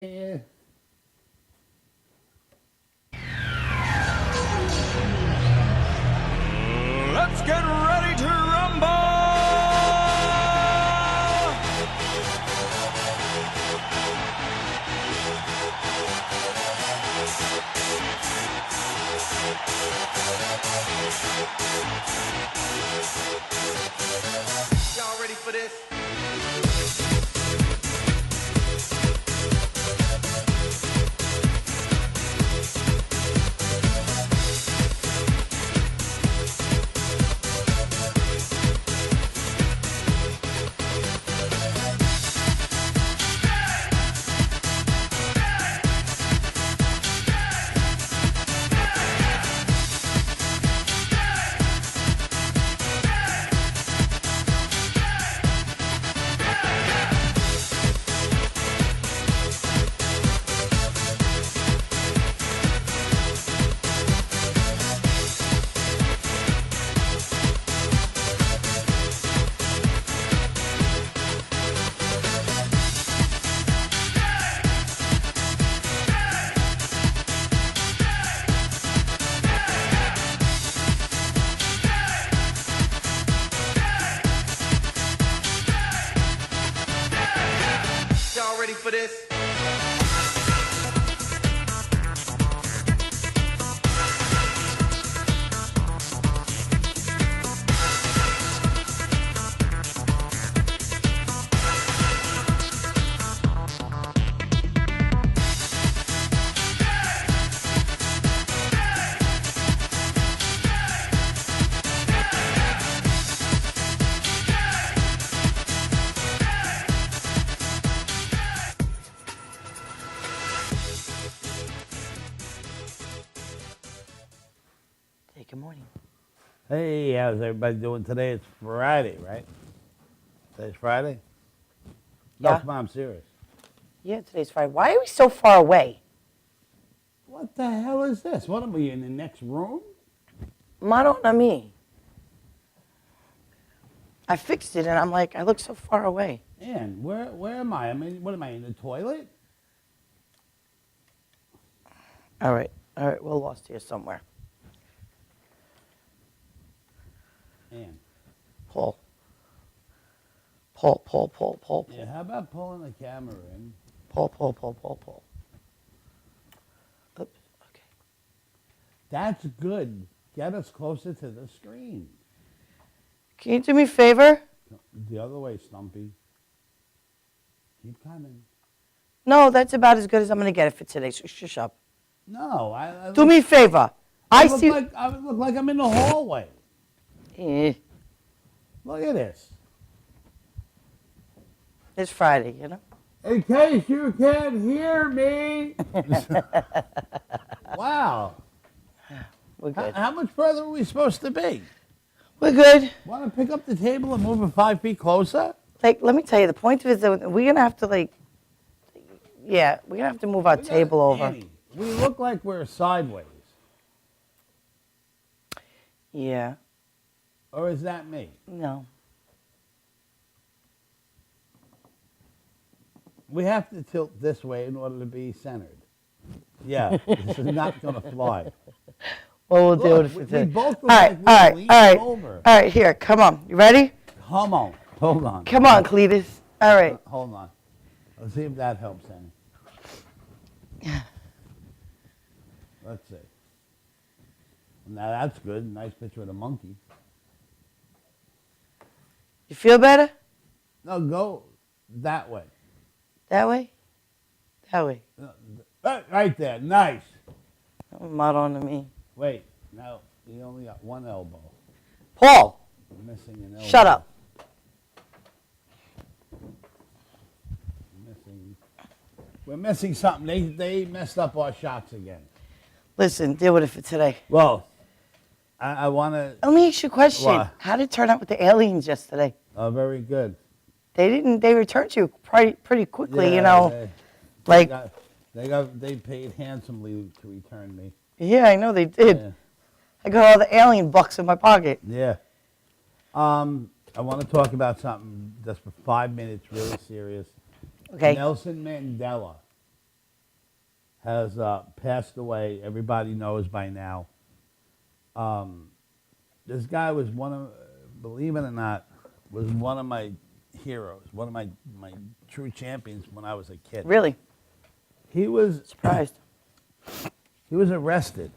Yeah. Let's get ready to rumble! Y'all ready for this? Y'all ready for this? Hey, good morning. Hey, how's everybody doing today? It's Friday, right? Today's Friday? No, Yeah. come on, I'm serious. Yeah, today's Friday. Why are we so far away? What the hell is this? What am we in the next room? Madonna me. I fixed it, and I'm like, I look so far away. Man, where am I? I mean, what am I, in the toilet? All right, we're lost here somewhere. Man. Paul. Yeah, how about pulling the camera in? Paul. Oops, okay. That's good. Get us closer to the screen. Can you do me a favor? The other way, Stumpy. Keep coming. No, that's about as good as I'm going to get it for today, so shush up. No, I Do me a favor. I I look see... like I look like I'm in the hallway. Eh, Look at this. it's Friday, you know? In case you can't hear me. Wow. We're good. How much further are we supposed to be? We're good. Want to pick up the table and move it 5 feet closer? Like, let me tell you, the point of it is that we're going to have to, like... Yeah, we're going to have to move our table over. Annie, we look like we're sideways. Yeah, Or is that me? no. We have to tilt this way in order to be centered. Yeah, this is not going to fly. Well, we'll do Look, it for we today. both look All right, like we're leaning over. All right, here, come on. You ready? Come on. Hold on. Come on, Cletus. All right. Hold on. Let's see if that helps any. Let's see. Now that's good. Nice picture of the monkey. You feel better? No, go that way. That way? That way. Right there. Nice. Mud on to me. Wait. No, you only got one elbow. Paul, You're missing an elbow. shut up. We're missing something. They messed up our shots again. Listen, deal with it for today. Well, I want to. Let me ask you a question. What? How did it turn out with the aliens yesterday? Very good. They returned you pretty quickly, Yeah, you know. They, like, they paid handsomely to return me. yeah, I know they did. Yeah. I got all the alien bucks in my pocket. Yeah. I want to talk about something just for 5 minutes, really serious. Okay. Nelson Mandela has passed away. Everybody knows by now. This guy was believe it or not, was one of my heroes, one of my true champions when I was a kid. Really? He was Surprised. he was arrested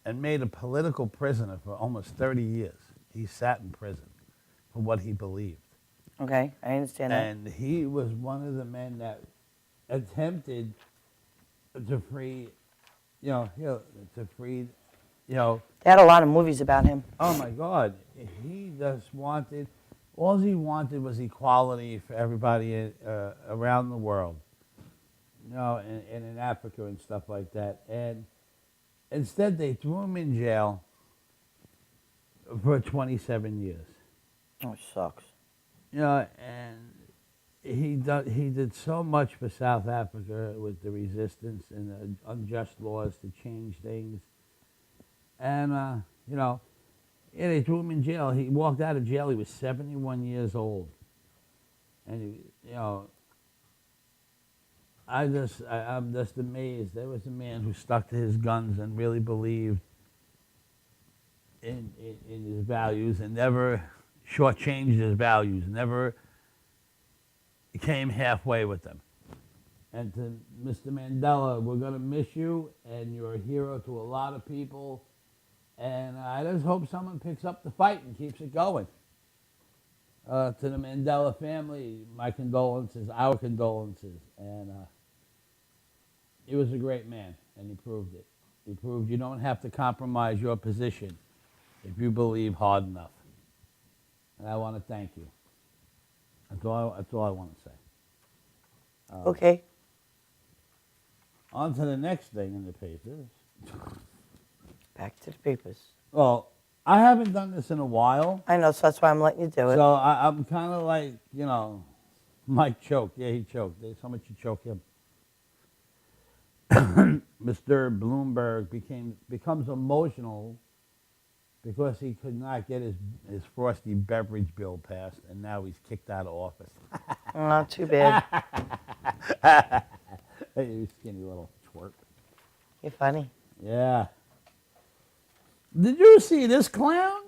and made a political prisoner for almost 30 years. He sat in prison for what he believed. Okay, I understand that. And he was one of the men that attempted to free, to free, They had a lot of movies about him. oh my God, he just wanted, all he wanted was equality for everybody around the world, and in Africa and stuff like that. And instead, they threw him in jail for 27 years. Oh, it sucks. And he did so much for South Africa with the resistance and the unjust laws to change things. And, they threw him in jail. He walked out of jail. He was 71 years old. And, I'm just amazed. There was a man who stuck to his guns and really believed in his values and never shortchanged his values, never came halfway with them. And to Mr. Mandela, we're going to miss you, and you're a hero to a lot of people. And I just hope someone picks up the fight and keeps it going. To the Mandela family, my condolences, our condolences. And he was a great man, and he proved it. He proved you don't have to compromise your position if you believe hard enough. And I want to thank you. That's all I want to say. Okay. On to the next thing in the papers. Back to the papers. Well, I haven't done this in a while, I know, so that's why I'm letting you do it. so I'm kind of like, Mike choked. Yeah, he choked. There's so much you choke him. Mr. Bloomberg becomes emotional because he could not get his frosty beverage bill passed, and now he's kicked out of office. Not too bad. Hey, you skinny little twerp. You're funny. Yeah. Did you see this clown?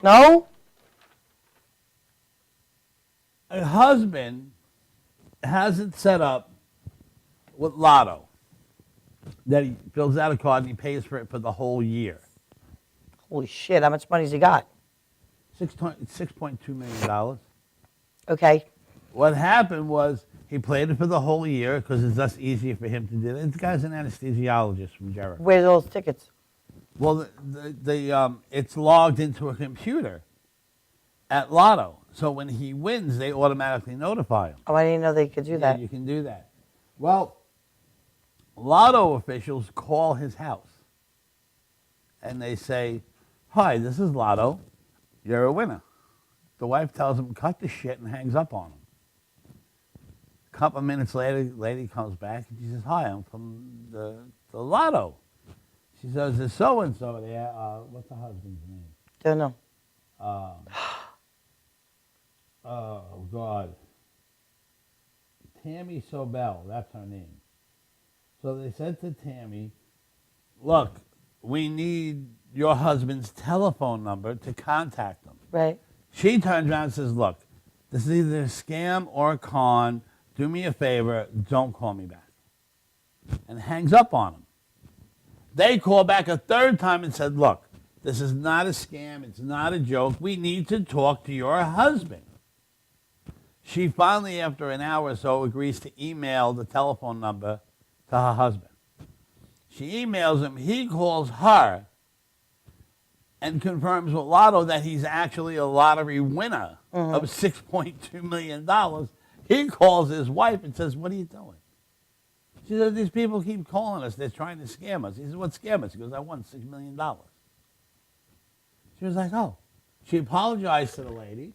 No? A husband has it set up with Lotto that he fills out a card and he pays for it for the whole year. Holy shit, how much money's he got? $6.2 million. Okay. What happened was he played it for the whole year because it's just easier for him to do it. This guy's an anesthesiologist from Jericho. Where's all those tickets? Well, it's logged into a computer at Lotto. So when he wins, they automatically notify him. Oh, I didn't know they could do Yeah, that. you can do that. Well, Lotto officials call his house and they say, "Hi, this is Lotto. You're a winner." The wife tells him, "Cut the shit," and hangs up on him. A couple of minutes later, the lady comes back and she says, "Hi, I'm from the Lotto." She says, "There's so-and-so there." What's the husband's name? Don't know. Oh, God. Tammy Sobel, that's her name. So they said to Tammy, "Look, we need your husband's telephone number to contact him." Right. She turns around and says, "Look, this is either a scam or a con. Do me a favor, don't call me back." And hangs up on him. They call back a third time and said, "Look, this is not a scam. It's not a joke. We need to talk to your husband." She finally, after an hour or so, agrees to email the telephone number to her husband. She emails him. He calls her and confirms with Lotto that he's actually a lottery winner of $6.2 million. He calls his wife and says, "What are you doing?" She says, "These people keep calling us. They're trying to scam us." He says, "What scam us?" He goes, "I won $6 million. She was like, "Oh." She apologized to the lady.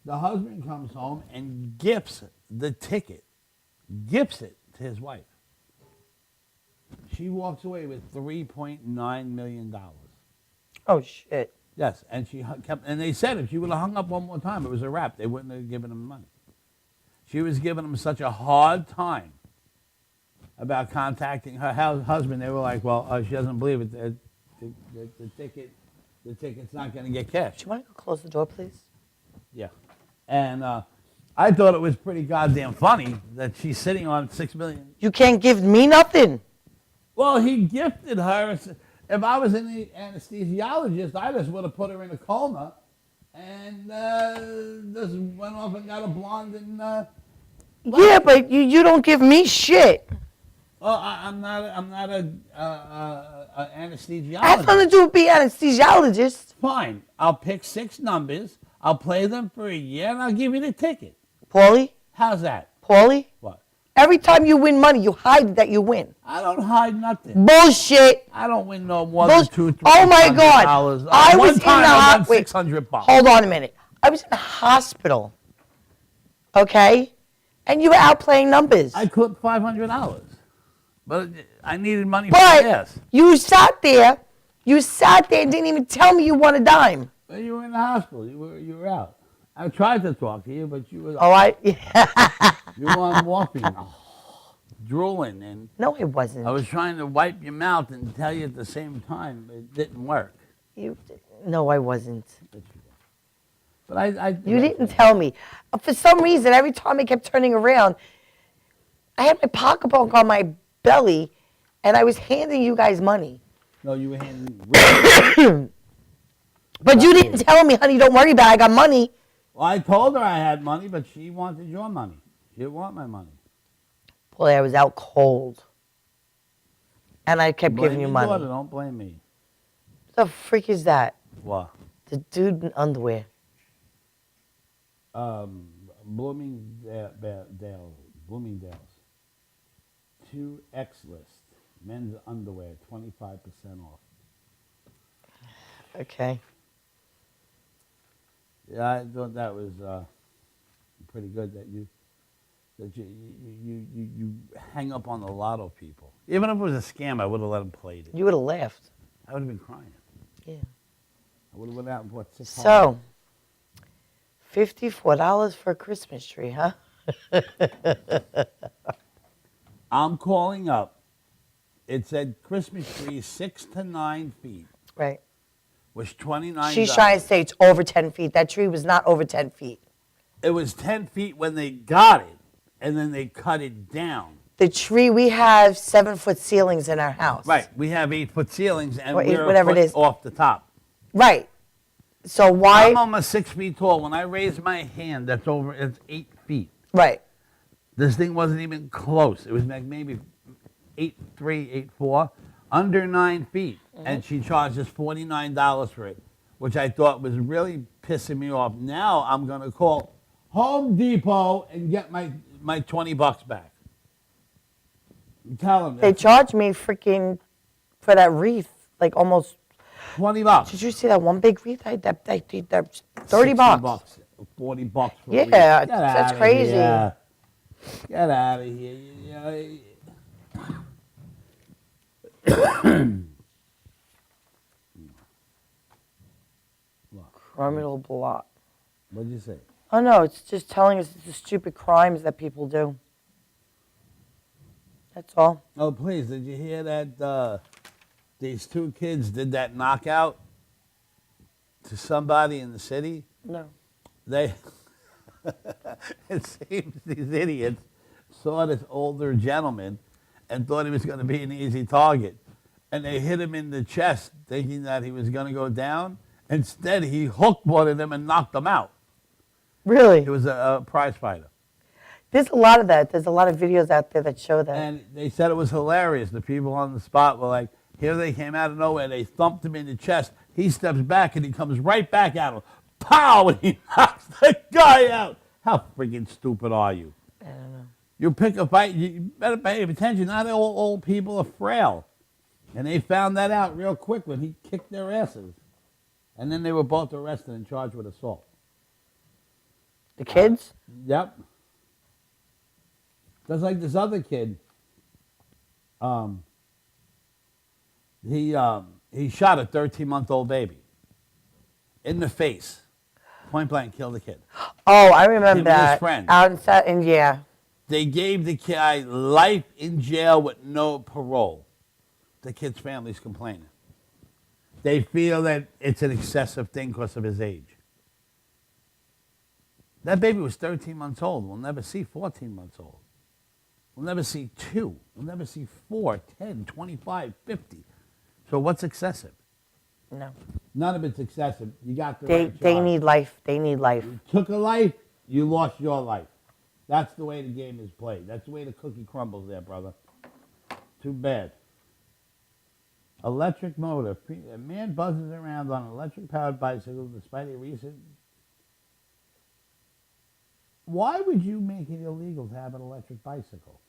The husband comes home and gifts the ticket, gifts it to his wife. She walks away with $3.9 million. Oh, shit. Yes, and and they said if she would have hung up one more time, it was a wrap. They wouldn't have given him money. She was giving him such a hard time about contacting her husband. They were like, well, she doesn't believe it. The ticket's not going to get Do cashed. you want to go close the door, please? Yeah. And I thought it was pretty goddamn funny that she's sitting on $6 million. You can't give me nothing. Well, he gifted her. If I was an anesthesiologist, I just would have put her in a coma and just went off and got a blonde and. Yeah, but you don't give me shit. Well, I'm not a anesthesiologist. I have nothing to do with being anesthesiologist. Fine. I'll pick 6 numbers. I'll play them for a year, and I'll give you the ticket. Paulie, How's that? Paulie, What? every time you win money, you hide that you win. I don't hide nothing. Bullshit. I don't win no more than Bull- $200, Oh my God. $300. I One was in the time I won wait, $600. Hold on a minute. I was in the hospital. Okay? And you were out playing numbers. I clipped $500, but I needed money for gas. But you sat there and didn't even tell me you won a dime. But you were in the hospital. You were out. I tried to talk to you, but you were you were on morphine, drooling, and No, it wasn't. I was trying to wipe your mouth and tell you at the same time, but it didn't work. No, I wasn't. But I You didn't tell me. For some reason, every time I kept turning around, I had my pocketbook on my belly, and I was handing you guys money. No, you were handing. But you didn't tell me, honey, don't worry about it. I got money. Well, I told her I had money, but she wanted your money. She didn't want my money. Boy, I was out cold. And I kept Blame giving you your money. daughter, don't blame me. The freak is that? What? The dude in underwear. Bloomingdale's. 2X list. Men's underwear, 25% off. Okay. Yeah, I thought that was pretty good that you hang up on the lotto people. Even if it was a scam, I would have let them play it. You would have laughed. I would have been crying. Yeah. I would have went out and bought 6 So, $54 for a Christmas tree, huh? I'm calling up. It said Christmas tree 6 to 9 feet Right. was $29. She's trying to say it's over 10 feet. That tree was not over 10 feet. It was 10 feet when they got it, and then they cut it down. The tree, we have 7-foot ceilings in our house. Right. We have 8-foot ceilings, and Or eight, we're whatever a it foot is. off the top. Right. So why? I'm almost 6 feet tall. When I raise my hand, it's 8 feet. Right. This thing wasn't even close. It was like maybe 8'3", 8'4", under 9 feet. And she charged us $49 for it, which I thought was really pissing me off. Now I'm going to call Home Depot and get my $20 back. Tell them They charged me freaking for that wreath, like almost. $20. Did you see that one big wreath? That $30. $60, $40 for a Yeah, week. Get that's outta crazy. here. Get out of here. Criminal blot. What'd you say? Oh no, it's just telling us the stupid crimes that people do. That's all. Oh, please, did you hear that these 2 kids did that knockout to somebody in the city? No. It seems these idiots saw this older gentleman and thought he was going to be an easy target. And they hit him in the chest thinking that he was going to go down. Instead, he hooked one of them and knocked them out. Really? He was a prize fighter. There's a lot of that. There's a lot of videos out there that show that. And they said it was hilarious. The people on the spot were like, here they came out of nowhere. They thumped him in the chest. He steps back and he comes right back at him. Pow! And he knocks the guy out. How freaking stupid are you? I don't know. You pick a fight, you better pay attention. Not all old people are frail. And they found that out real quick when he kicked their asses. And then they were both arrested and charged with assault. The kids? Yep. Just like this other kid. He shot a 13-month-old baby in the face. Point blank, killed the kid. Oh, I remember Him and his that. friend. Out in yeah. They gave the guy life in jail with no parole. The kid's family's complaining. They feel that it's an excessive thing because of his age. That baby was 13 months old. We'll never see 14 months old. We'll never see 2. We'll never see 4, 10, 25, 50. So what's excessive? No. None of it's excessive. You got the They right they charge. need life. They need life. You took a life, you lost your life. That's the way the game is played. That's the way the cookie crumbles there, brother. Too bad. Electric motor. A man buzzes around on an electric-powered bicycle despite a recent... Why would you make it illegal to have an electric bicycle?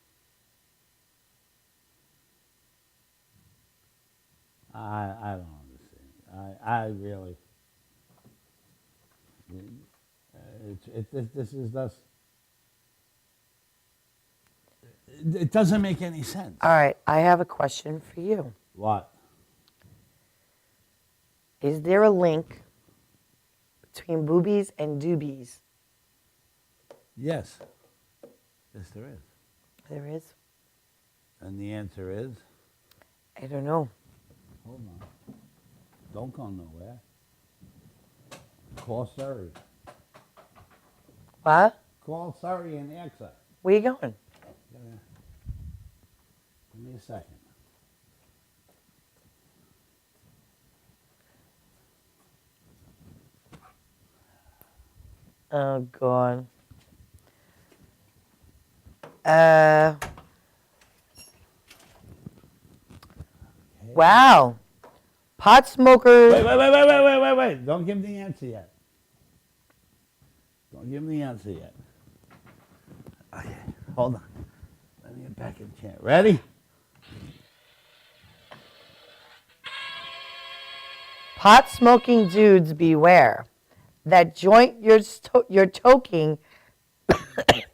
I don't understand. I really... This is just... It doesn't make any sense. All right, I have a question for you. What? Is there a link between boobies and doobies? Yes. Yes, there is. There is. And the answer is? I don't know. Hold on. Don't go nowhere. Call Surrey. What? Call Surrey and AXA. Where you going? Give me a second. Oh God. Wow. Pot smokers. Wait. Don't give him the answer yet. Don't give him the answer yet. Okay, hold on. Let me get back in the chair. Ready? Pot smoking dudes beware. That joint you're toking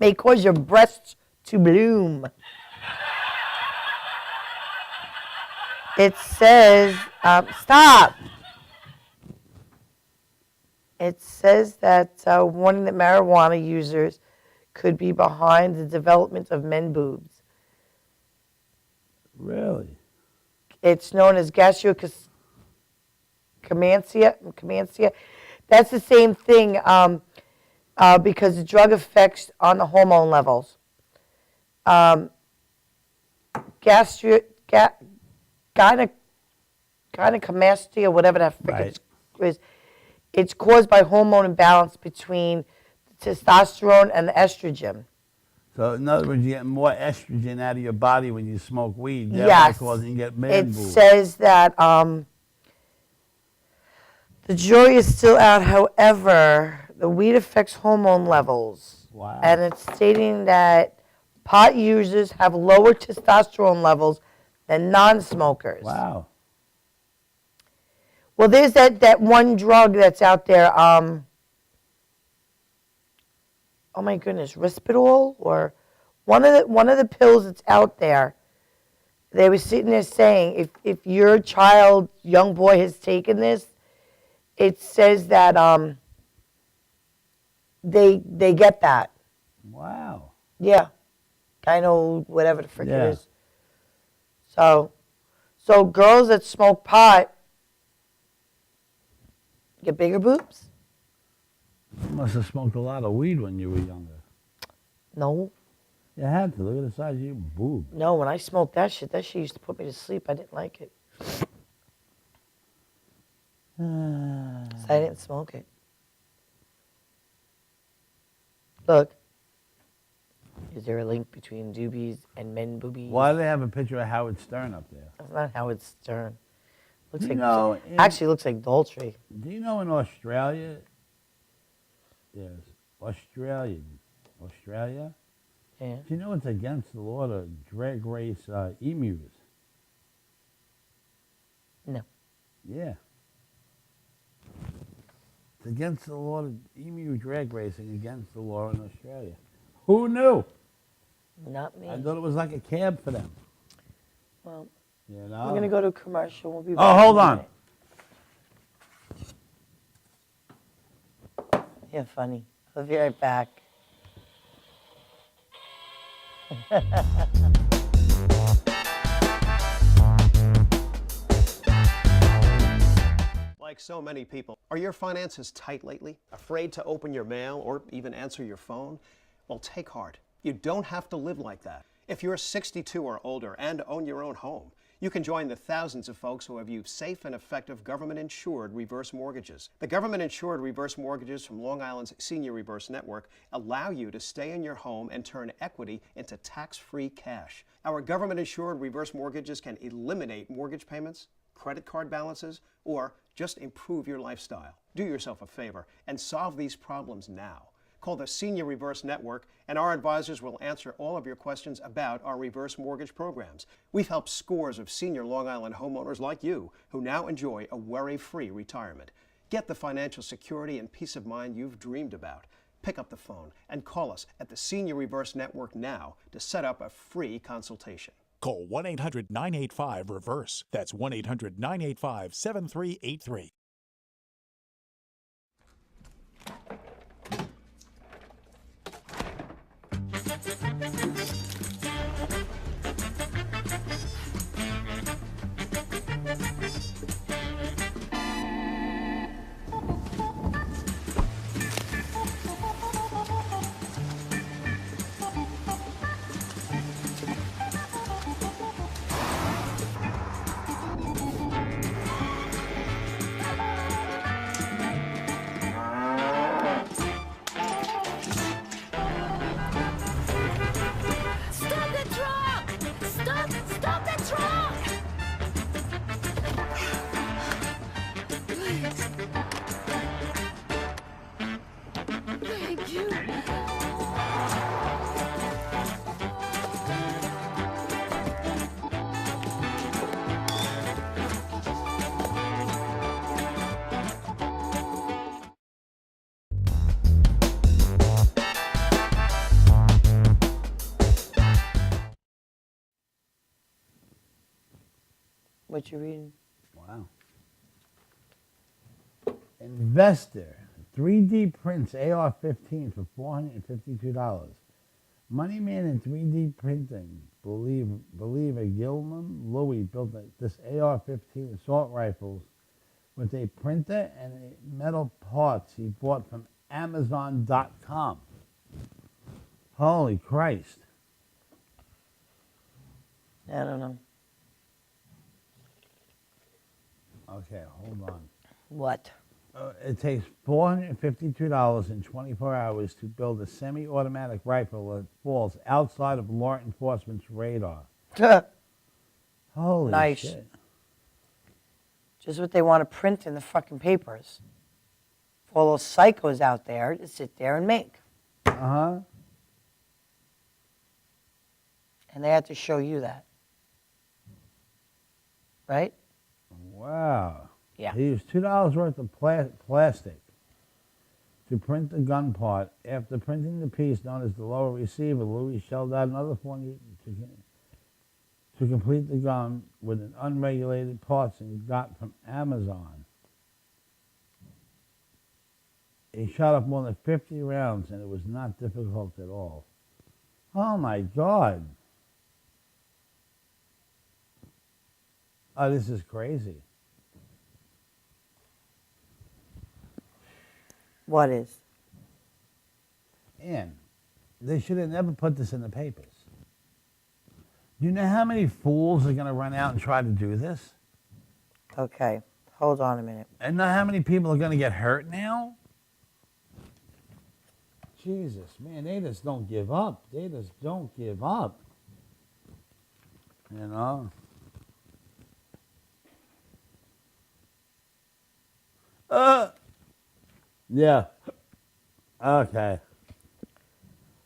may cause your breasts to bloom. It says, stop. It says that warning that marijuana users could be behind the development of men boobs. Really? It's known as gastrocamancia. That's the same thing because the drug effects on the hormone levels. Gynecomastia, whatever that frick is, it's caused by hormone imbalance between testosterone and the estrogen. So in other words, you get more estrogen out of your body when you smoke weed. Yes. Causing you get man It boobs. says that the jury is still out. However, the weed affects hormone levels. Wow. And it's stating that pot users have lower testosterone levels than non-smokers. Wow. Well, there's that one drug that's out there. Oh my goodness, Risperdal, or one of the pills that's out there. They were sitting there saying if your child, young boy, has taken this, it says that they get that. Wow. Yeah, gyno whatever the frick Yeah. it is. So girls that smoke pot get bigger boobs? You must have smoked a lot of weed when you were younger. No, You had to. Look at the size of your boob. no. When I smoked that shit used to put me to sleep. I didn't like it. So I didn't smoke it. Look. Is there a link between doobies and men boobies? Why do they have a picture of Howard Stern up there? That's not Howard Stern. Looks You like know, actually looks like Daltrey. Do you know in Australia? Yes, Australia. Yeah. Do you know it's against the law to drag race emus? No. Yeah. It's against the law to emu drag racing against the law in Australia. Who knew? Not me. I thought it was like a cab for them. Well, You know? we're gonna go to a commercial. We'll be back. Oh, hold in a on. minute. Yeah, funny. I'll be right back. Like so many people, are your finances tight lately? Afraid to open your mail or even answer your phone? Well, take heart. You don't have to live like that. If you're 62 or older and own your own home, you can join the thousands of folks who have used safe and effective government-insured reverse mortgages. The government-insured reverse mortgages from Long Island's Senior Reverse Network allow you to stay in your home and turn equity into tax-free cash. Our government-insured reverse mortgages can eliminate mortgage payments, credit card balances, or just improve your lifestyle. Do yourself a favor and solve these problems now. Call the Senior Reverse Network, and our advisors will answer all of your questions about our reverse mortgage programs. We've helped scores of senior Long Island homeowners like you who now enjoy a worry-free retirement. Get the financial security and peace of mind you've dreamed about. Pick up the phone and call us at the Senior Reverse Network now to set up a free consultation. Call 1-800-985-REVERSE. That's 1-800-985-7383. Stop the truck! Stop the truck! Please. Thank you. What you reading? Wow. Investor 3D prints AR-15 for $452. Money Man in 3D printing. Believer Gilman Louis built this AR-15 assault rifles with a printer and a metal parts he bought from Amazon.com. Holy Christ. I don't know. Okay, hold on. What? It takes $452 in 24 hours to build a semi-automatic rifle that falls outside of law enforcement's radar. Holy Nice. shit. Just what they want to print in the fucking papers. For all those psychos out there to sit there and make. Uh-huh. And they had to show you that. Right? Wow. Yeah. He used $2 worth of plastic to print the gun part. After printing the piece known as the lower receiver, Louis shelled out another $40 to complete the gun with an unregulated parts he got from Amazon. He shot up more than 50 rounds, and it was not difficult at all. Oh, my God. Oh, this is crazy. What is? And they should have never put this in the papers. You know how many fools are going to run out and try to do this? Okay. Hold on a minute. And know how many people are going to get hurt now? Jesus, man, they just don't give up. They just don't give up. You know? Yeah. Okay.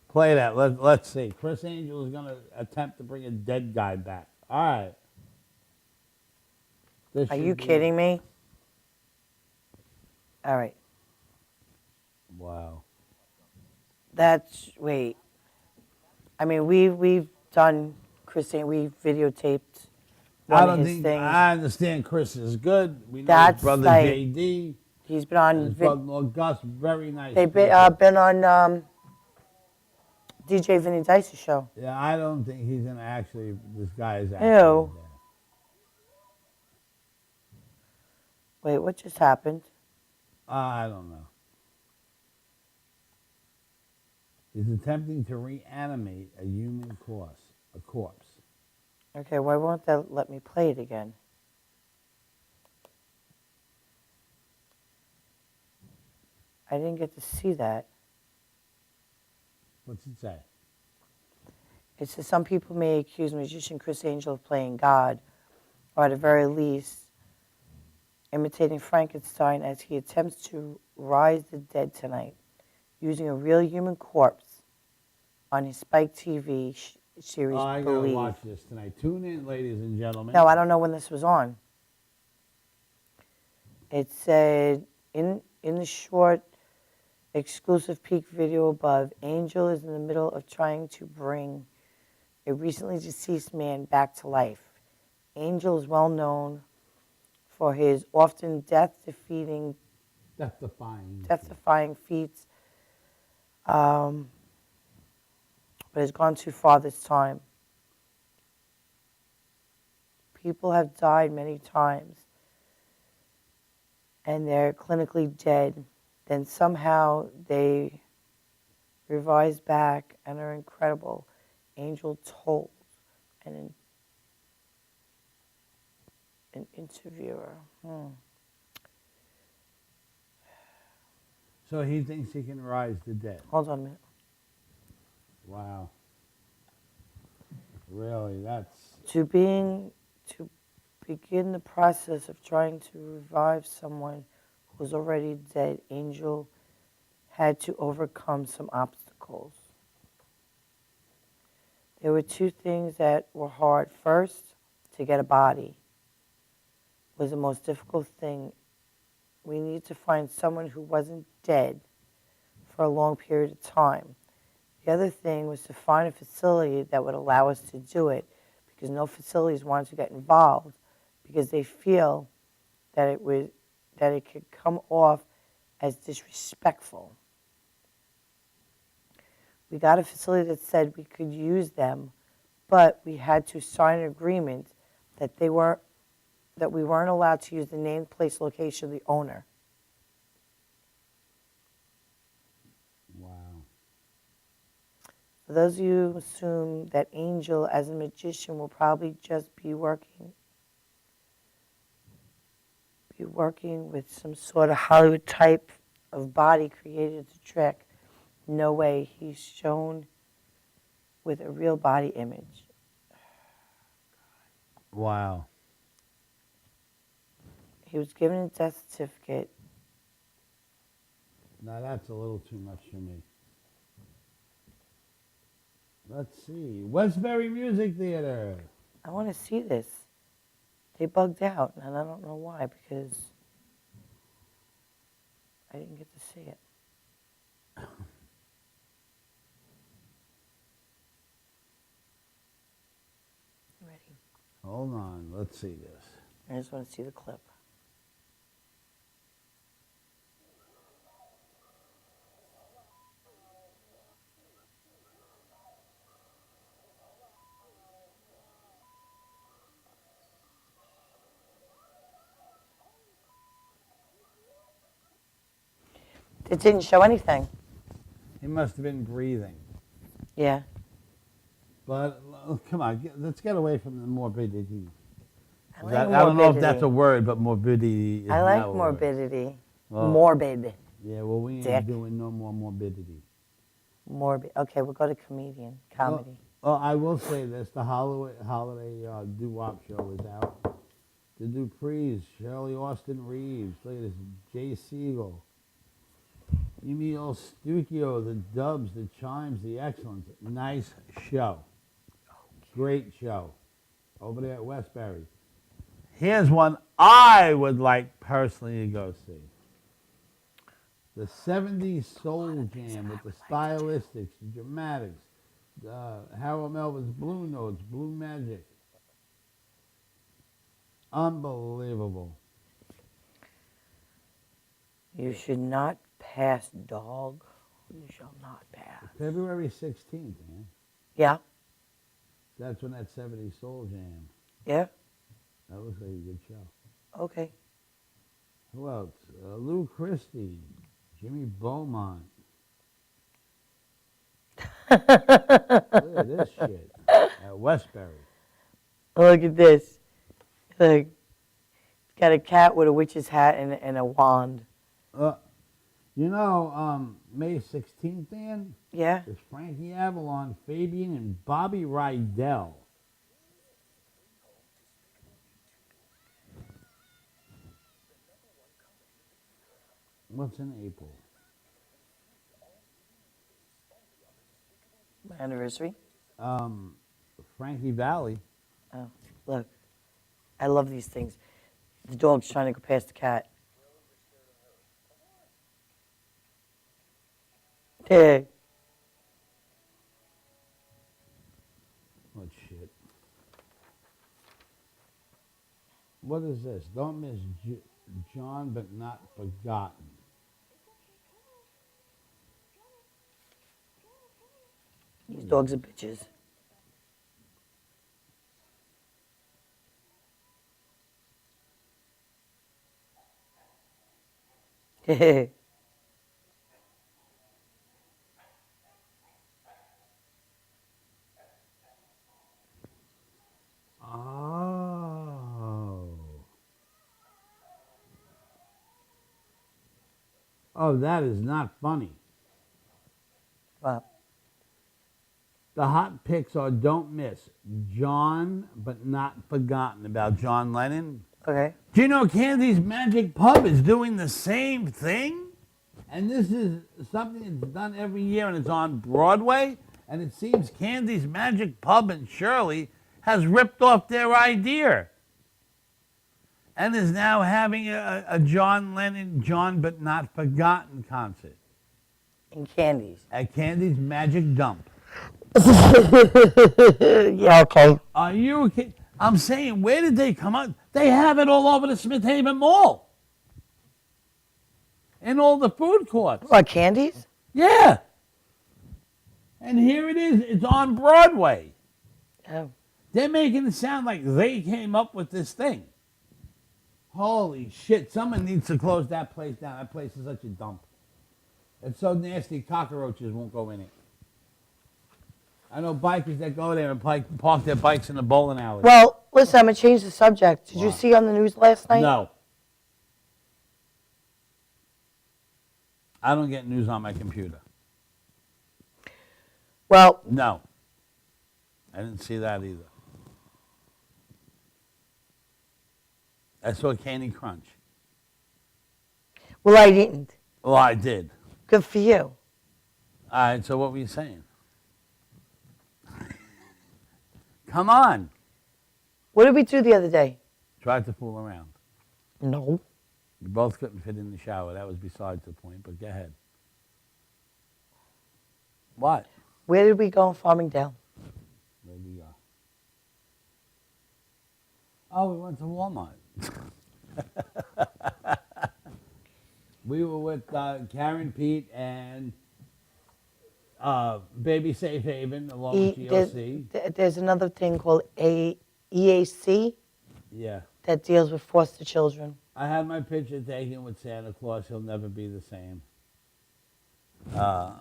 Play that. Let's see. Chris Angel is going to attempt to bring a dead guy back. All right. This Are should you be- kidding me? All right. Wow. That's, wait. I mean, we've done, Christine, we've videotaped I one don't of his think things. I understand Chris is good. We know That's his brother like- JD, He's been on, his brother Gus, very nice. they've people. been on DJ Vinny Dice's show. Yeah, I don't think he's gonna actually. This guy is actually Ew. there. Wait, what just happened? I don't know. He's attempting to reanimate a human corpse. Okay, why won't that let me play it again? I didn't get to see that. What's it say? It says some people may accuse magician Chris Angel of playing God, or at the very least, imitating Frankenstein as he attempts to rise the dead tonight, using a real human corpse on his Spike TV series Oh, I gotta Believe. watch this tonight. Tune in, ladies and gentlemen. No, I don't know when this was on. It said in the short exclusive peak video above, Angel is in the middle of trying to bring a recently deceased man back to life. Angel is well known for his often death-defying feats, but has gone too far this time. People have died many times, and they're clinically dead. Then somehow they revised back and are incredible. Angel told an interviewer. So he thinks he can rise the dead. Hold on a minute. Wow. Really, that's To begin the process of trying to revive someone who's already dead, Angel had to overcome some obstacles. There were two things that were hard. First, to get a body was the most difficult thing. We needed to find someone who wasn't dead for a long period of time. The other thing was to find a facility that would allow us to do it, because no facilities wanted to get involved because they feel that it could come off as disrespectful. We got a facility that said we could use them, but we had to sign an agreement that we weren't allowed to use the name, place, location of the owner. wow. For those of you who assume that Angel, as a magician, will probably just be working with some sort of Hollywood type of body created to trick, no way. He's shown with a real body image. Wow. He was given a death certificate. Now that's a little too much for me. Let's see. Westbury Music Theater. I want to see this. They bugged out, and I don't know why, because I didn't get to see it. Ready? Hold on. Let's see this. I just want to see the clip. It didn't show anything. He must have been breathing. Yeah. But come on, let's get away from the morbidity. I like I don't know if that's morbidity. a word, but morbidity is I like not a word. morbidity. Well, Morbid. Yeah, well, we Dick. ain't doing no more morbidity. Morbid. Okay, we'll go to comedy. Oh, I will say this: the holiday doo-wop show is out. The Duprees, Shirley Austin Reeves, look at this, Jay Siegel, Emil Stucchio, the Dubs, the Chimes, the Excellence. Nice show. Great show. Over there at Westbury. Here's one I would like personally to go see. The 70s Soul Jam with the stylistics, the dramatics, Harold Melvin's Blue Notes, Blue Magic. Unbelievable. You should not pass dog. You shall not pass. February 16th, man. Yeah, That's when that 70 Soul Jam. yeah, That looks like a good show. okay. Who else? Lou Christie, Jimmy Beaumont. Look at this shit. At Westbury. Look at this. Look, it's got a cat with a witch's hat and a wand. You know, May 16th, Dan, Yeah? is Frankie Avalon, Fabian, and Bobby Rydell. What's in April? My anniversary. Frankie Valley. Oh, look. I love these things. The dog's trying to go past the cat. Yeah. What shit? What is this? Don't miss John, but not forgotten. These dogs are bitches. Oh. Oh, that is not funny. Wow. The hot picks are don't miss John, but not forgotten about John Lennon. Okay. Do you know Candy's Magic Pub is doing the same thing? And this is something that's done every year and it's on Broadway. And it seems Candy's Magic Pub in Shirley has ripped off their idea and is now having a John Lennon, John but not forgotten concert And candies. at Candy's Magic Dump. Yeah, okay. Are you kidding? I'm saying, where did they come out? They have it all over the Smith Haven Mall. In all the food courts. What, candies? Yeah. And here it is. It's on Broadway. Oh. They're making it sound like they came up with this thing. Holy shit. Someone needs to close that place down. That place is such a dump. It's so nasty, cockroaches won't go in it. I know bikers that go there and park their bikes in the bowling alley. Well, listen, I'm going to change the subject. Did you Wow. see on the news last night? No. I don't get news on my computer. Well, No. I didn't see that either. I saw Candy Crunch. well, I didn't. Well, I did. Good for you. All right, so what were you saying? Come on. What did we do the other day? Tried to fool around. No. You both couldn't fit in the shower. That was besides the point, but go ahead. What? Where did we go in Farmingdale? Where we go? Oh, we went to Walmart. We were with Karen, Pete, and Baby Safe Haven, along with GOC. There's another thing called EAC Yeah. that deals with foster children. I had my picture taken with Santa Claus. He'll never be the same. I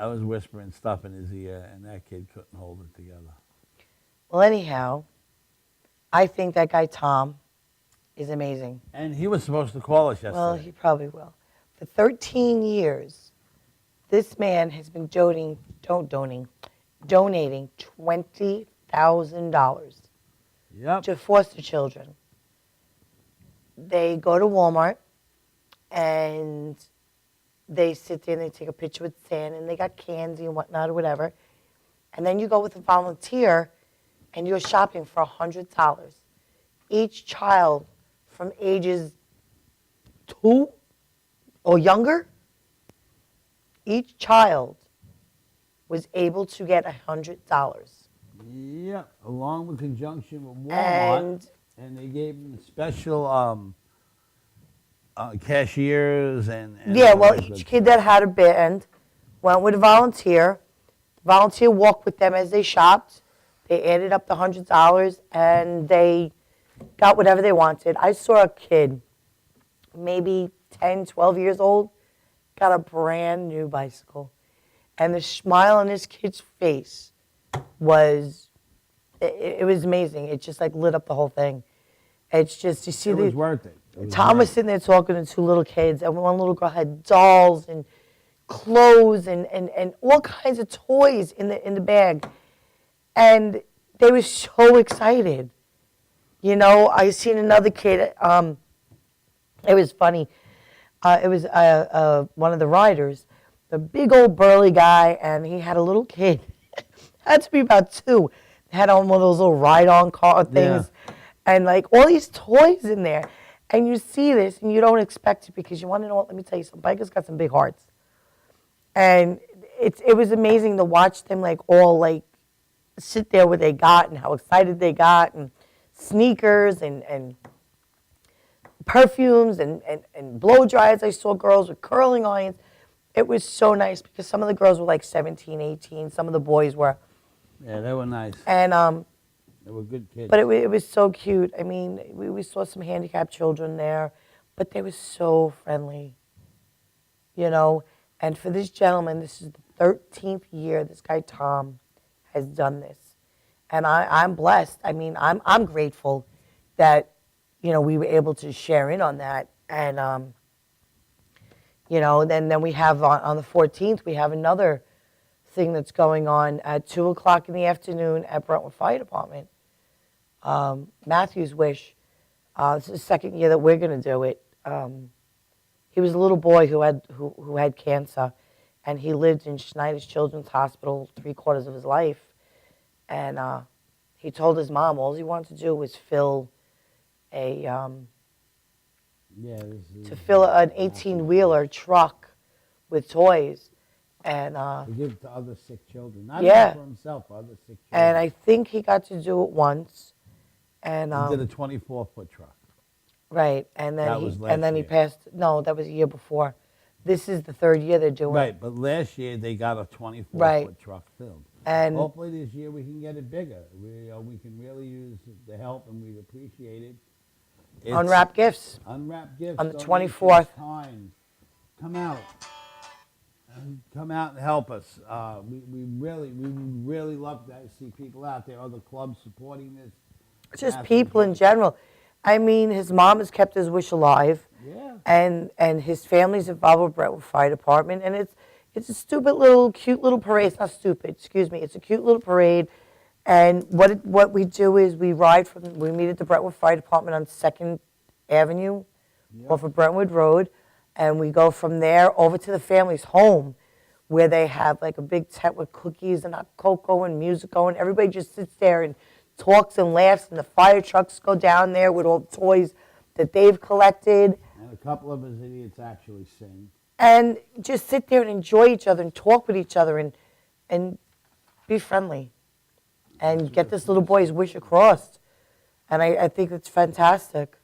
was whispering stuff in his ear, and that kid couldn't hold it together. Well, anyhow, I think that guy Tom is amazing. And he was supposed to call us yesterday. Well, he probably will. For 13 years, this man has been donating $20,000 Yep. to foster children. They go to Walmart and they sit there and they take a picture with Santa and they got candy and whatnot or whatever. And then you go with a volunteer and you're shopping for $100. Each child from ages 2 or younger, each child was able to get $100. Yep. Along with conjunction with Walmart. And And they gave them special cashiers and yeah, all well, that each good kid that had a band went with a volunteer. Volunteer walked with them as they shopped. They added up the $100 and they got whatever they wanted. I saw a kid, maybe 10, 12 years old, got a brand new bicycle. And the smile on this kid's face was, it was amazing. It just like lit up the whole thing. It's just, you see, It was worth it. It was Tom worth was sitting there talking to two little kids, and one little girl had dolls and clothes and all kinds of toys in the bag. And they were so excited. You know, I seen another kid, it was funny. It was one of the riders, the big old burly guy, and he had a little kid. Had to be about 2. Had on one of those little ride-on car things, and like all these toys in there. And you see this, and you don't expect it because you want to know what. Let me tell you something. Bikers got some big hearts, and it was amazing to watch them like all like sit there what they got and how excited they got, and sneakers and perfumes and blow dryers. I saw girls with curling irons. It was so nice because some of the girls were like 17, 18. Some of the boys were. Yeah, they were nice. And They were good kids. but it was so cute. I mean, we saw some handicapped children there, but they were so friendly, you know. And for this gentleman, this is the 13th year this guy Tom has done this, and I'm blessed. I mean, I'm grateful that, you know, we were able to share in on that. And you know, then we have on the 14th we have another thing that's going on at 2:00 in the afternoon at Brentwood Fire Department. Matthew's Wish. This is the second year that we're going to do it. He was a little boy who had cancer, and he lived in Schneider's Children's Hospital 3/4 of his life. And he told his mom all he wanted to do was fill an 18-wheeler truck with toys. And To give to other sick children. Not Yeah. even for himself, for other sick children. and I think he got to do it once. And He did a 24-foot truck. right, and then That he was and then last he year. passed. No, that was a year before. This is the 3rd year they're doing it. Right, but last year they got a 24-foot Right. truck filled. And Hopefully this year we can get it bigger. We can really use the help, and we'd appreciate it. unwrap gifts. Unwrap gifts. on the donations, 24th. Time. Come out. Come out and help us. We would really love to see people out there, other clubs supporting this. Just Massive people in general. I mean, his mom has kept his wish alive. Yeah. And his family's involved with Brentwood Fire Department, and it's a stupid little, cute little parade. It's not stupid, excuse me. It's a cute little parade, and what we do is we meet at the Brentwood Fire Department on 2nd Avenue, off of Brentwood Road, and we go from there over to the family's home, where they have like a big tent with cookies and hot cocoa and music going. Everybody just sits there and talks and laughs, and the fire trucks go down there with all the toys that they've collected. And a couple of us idiots actually sing. And just sit there and enjoy each other and talk with each other and be friendly and get this little boy's wish across. And I think it's fantastic.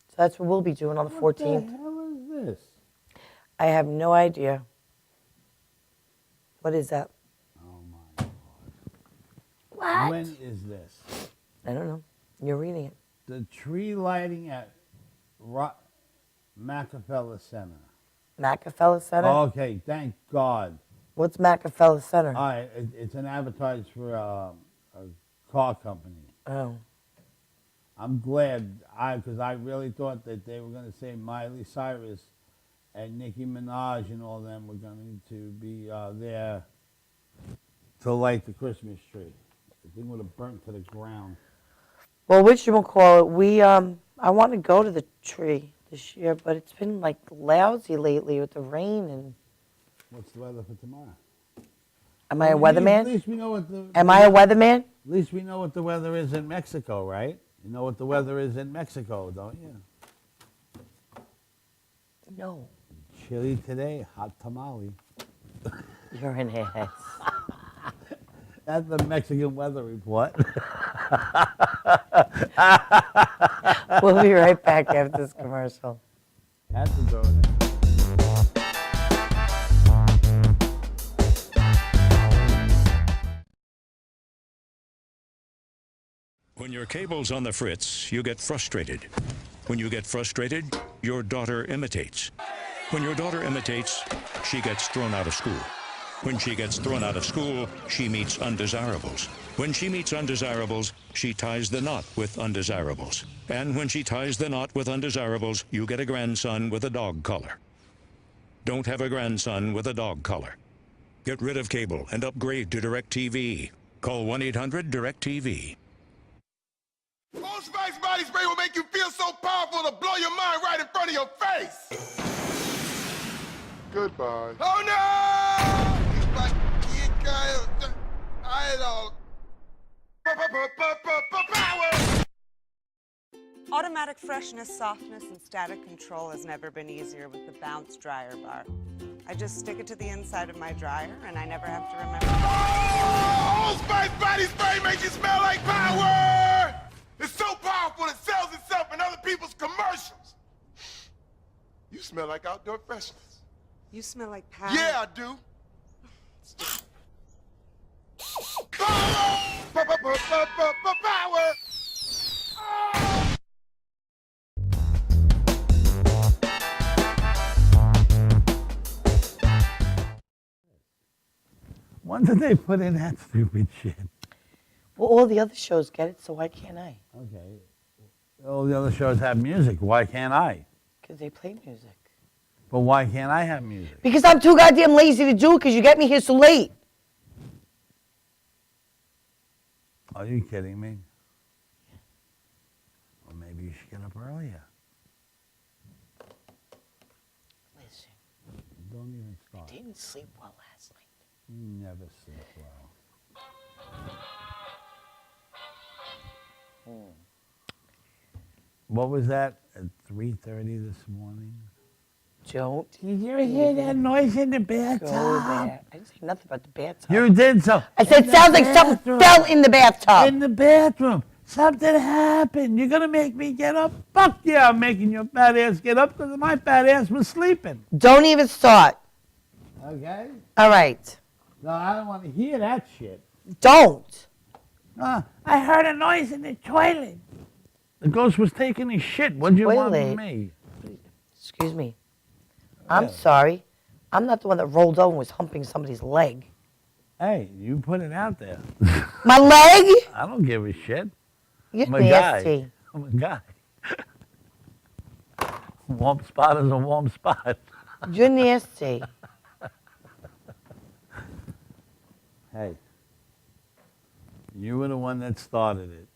So that's what we'll be doing on the 14th. What the hell is this? I have no idea. What is that? Oh my God. What? When is this? I don't know. You're reading it. The tree lighting at Macafella Center. Macafella Center? Okay, thank God. What's Macafella Center? All right, it's an advertise for a car company. Oh. I'm glad, because I really thought that they were going to say Miley Cyrus and Nicki Minaj and all them were going to be there to light the Christmas tree. The thing would have burnt to the ground. Well, whatchamacallit, I want to go to the tree this year, but it's been like lousy lately with the rain. And What's the weather for tomorrow? am I a At weatherman? least we know what the. Am I a weatherman? At least we know what the weather is in Mexico, right? You know what the weather is in Mexico, don't you? No. Chilly today, hot tamale. You're an ass. That's the Mexican weather report. We'll be right back after this commercial. Had to go there. When your cable's on the fritz, you get frustrated. When you get frustrated, your daughter imitates. When your daughter imitates, she gets thrown out of school. When she gets thrown out of school, she meets undesirables. When she meets undesirables, she ties the knot with undesirables. And when she ties the knot with undesirables, you get a grandson with a dog collar. Don't have a grandson with a dog collar. Get rid of cable and upgrade to DirecTV. Call 1-800-DirecTV. Old Spice body spray will make you feel so powerful to blow your mind right in front of your face. Goodbye. Oh no! It's like you got I don't. Power. Automatic freshness, softness, and static control has never been easier with the Bounce Dryer Bar. I just stick it to the inside of my dryer, and I never have to remember. Oh, Old Spice body spray makes you smell like power. It's so powerful it sells itself in other people's commercials. You smell like outdoor freshness. You smell like power. Yeah, I do. Power! Power! When did they put in that stupid shit? Well, all the other shows get it, so why can't I? Okay. All the other shows have music. Why can't I? Because they play music. But why can't I have music? Because I'm too goddamn lazy to do it because you get me here so late. Are you kidding me? Or maybe you should get up earlier. Listen, Don't even I start. didn't sleep well last night. You never sleep well. What was that at 3:30 this morning? Don't Did you hear that noise in the bathtub? go there. I didn't say nothing about the bathtub. You did so. I said, In the sounds like something bathroom. fell in the bathtub. In the bathroom. Something happened. You're going to make me get up? Fuck yeah, I'm making your fat ass get up because my fat ass was sleeping. Don't even start. Okay? All right. No, I don't want to hear that shit. Don't. I heard a noise in the toilet. The ghost was taking his shit. What'd you want Toilet? from me? Excuse me. I'm Yeah. sorry. I'm not the one that rolled over and was humping somebody's leg. Hey, you put it out there. My leg? I don't give a shit. You're I'm a nasty. guy. I'm a guy. Warm spot is a warm spot. You're nasty. Hey, you were the one that started it.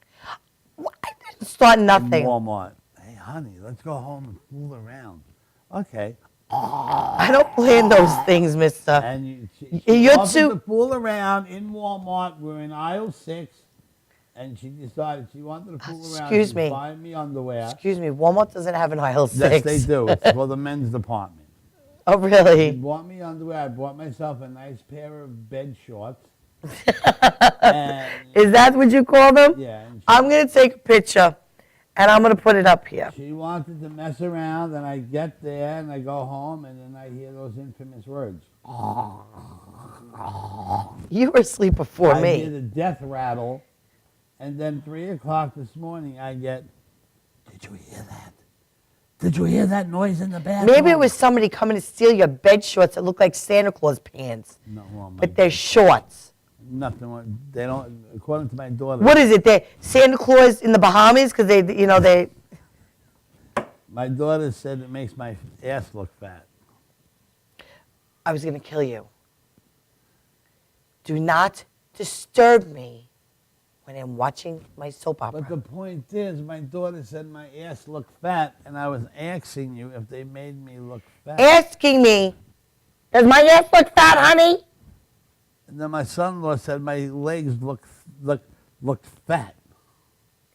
Well, I didn't start In nothing. Walmart. Hey, honey, let's go home and fool around. Okay. I don't plan those things, mister. And she You're offered too- to fool around in Walmart. We're in aisle 6. And she decided she wanted to fool around. Excuse She's me. buying me underwear. Excuse me, Walmart doesn't have an aisle 6. Yes, they do. It's for the men's department. Oh, She really? bought me underwear. I bought myself a nice pair of bed shorts. And, Is that what you call them? yeah, and I'm going to take a picture, and I'm going to put it up here. she wanted to mess around, and I get there, and I go home, and then I hear those infamous words. You were asleep before I hear me. the death rattle, and then 3 o'clock this morning, I get, did you hear that? Did you hear that noise in the bathroom? Maybe it was somebody coming to steal your bed shorts that look like Santa Claus pants, No, well, my but they're shorts. nothing. They don't. According to my daughter. What is it? They Santa Claus in the Bahamas because they. My daughter said it makes my ass look fat. I was going to kill you. Do not disturb me when I'm watching my soap opera. But the point is, my daughter said my ass looked fat, and I was asking you if they made me look fat. Asking me, does my ass look fat, honey? And then my son-in-law said my legs looked fat.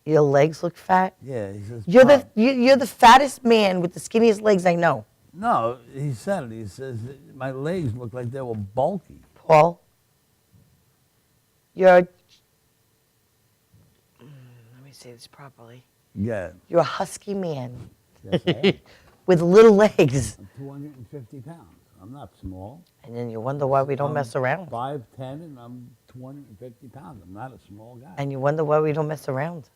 Your legs look fat. Yeah, he says. You're "Pop." you're the fattest man with the skinniest legs I know, No, he said it. He says that my legs look like they were bulky. Paul. You're. Let me say this properly. Yeah, You're a husky man yes, I am. with little legs, I'm 250 pounds. I'm not small. and then you wonder why we don't mess around. 5'10", and I'm 250 pounds. I'm not a small guy. And you wonder why we don't mess around.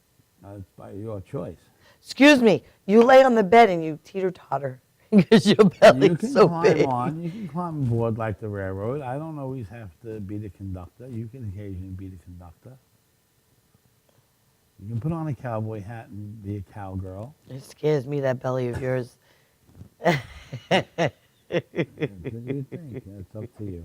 It's by your choice. Excuse me. You lay on the bed and you teeter-totter because your You belly's can so climb big. on. You can climb aboard like the railroad. I don't always have to be the conductor. You can occasionally be the conductor. You can put on a cowboy hat and be a cowgirl. It scares me, that belly of yours. What do you think? It's up to you.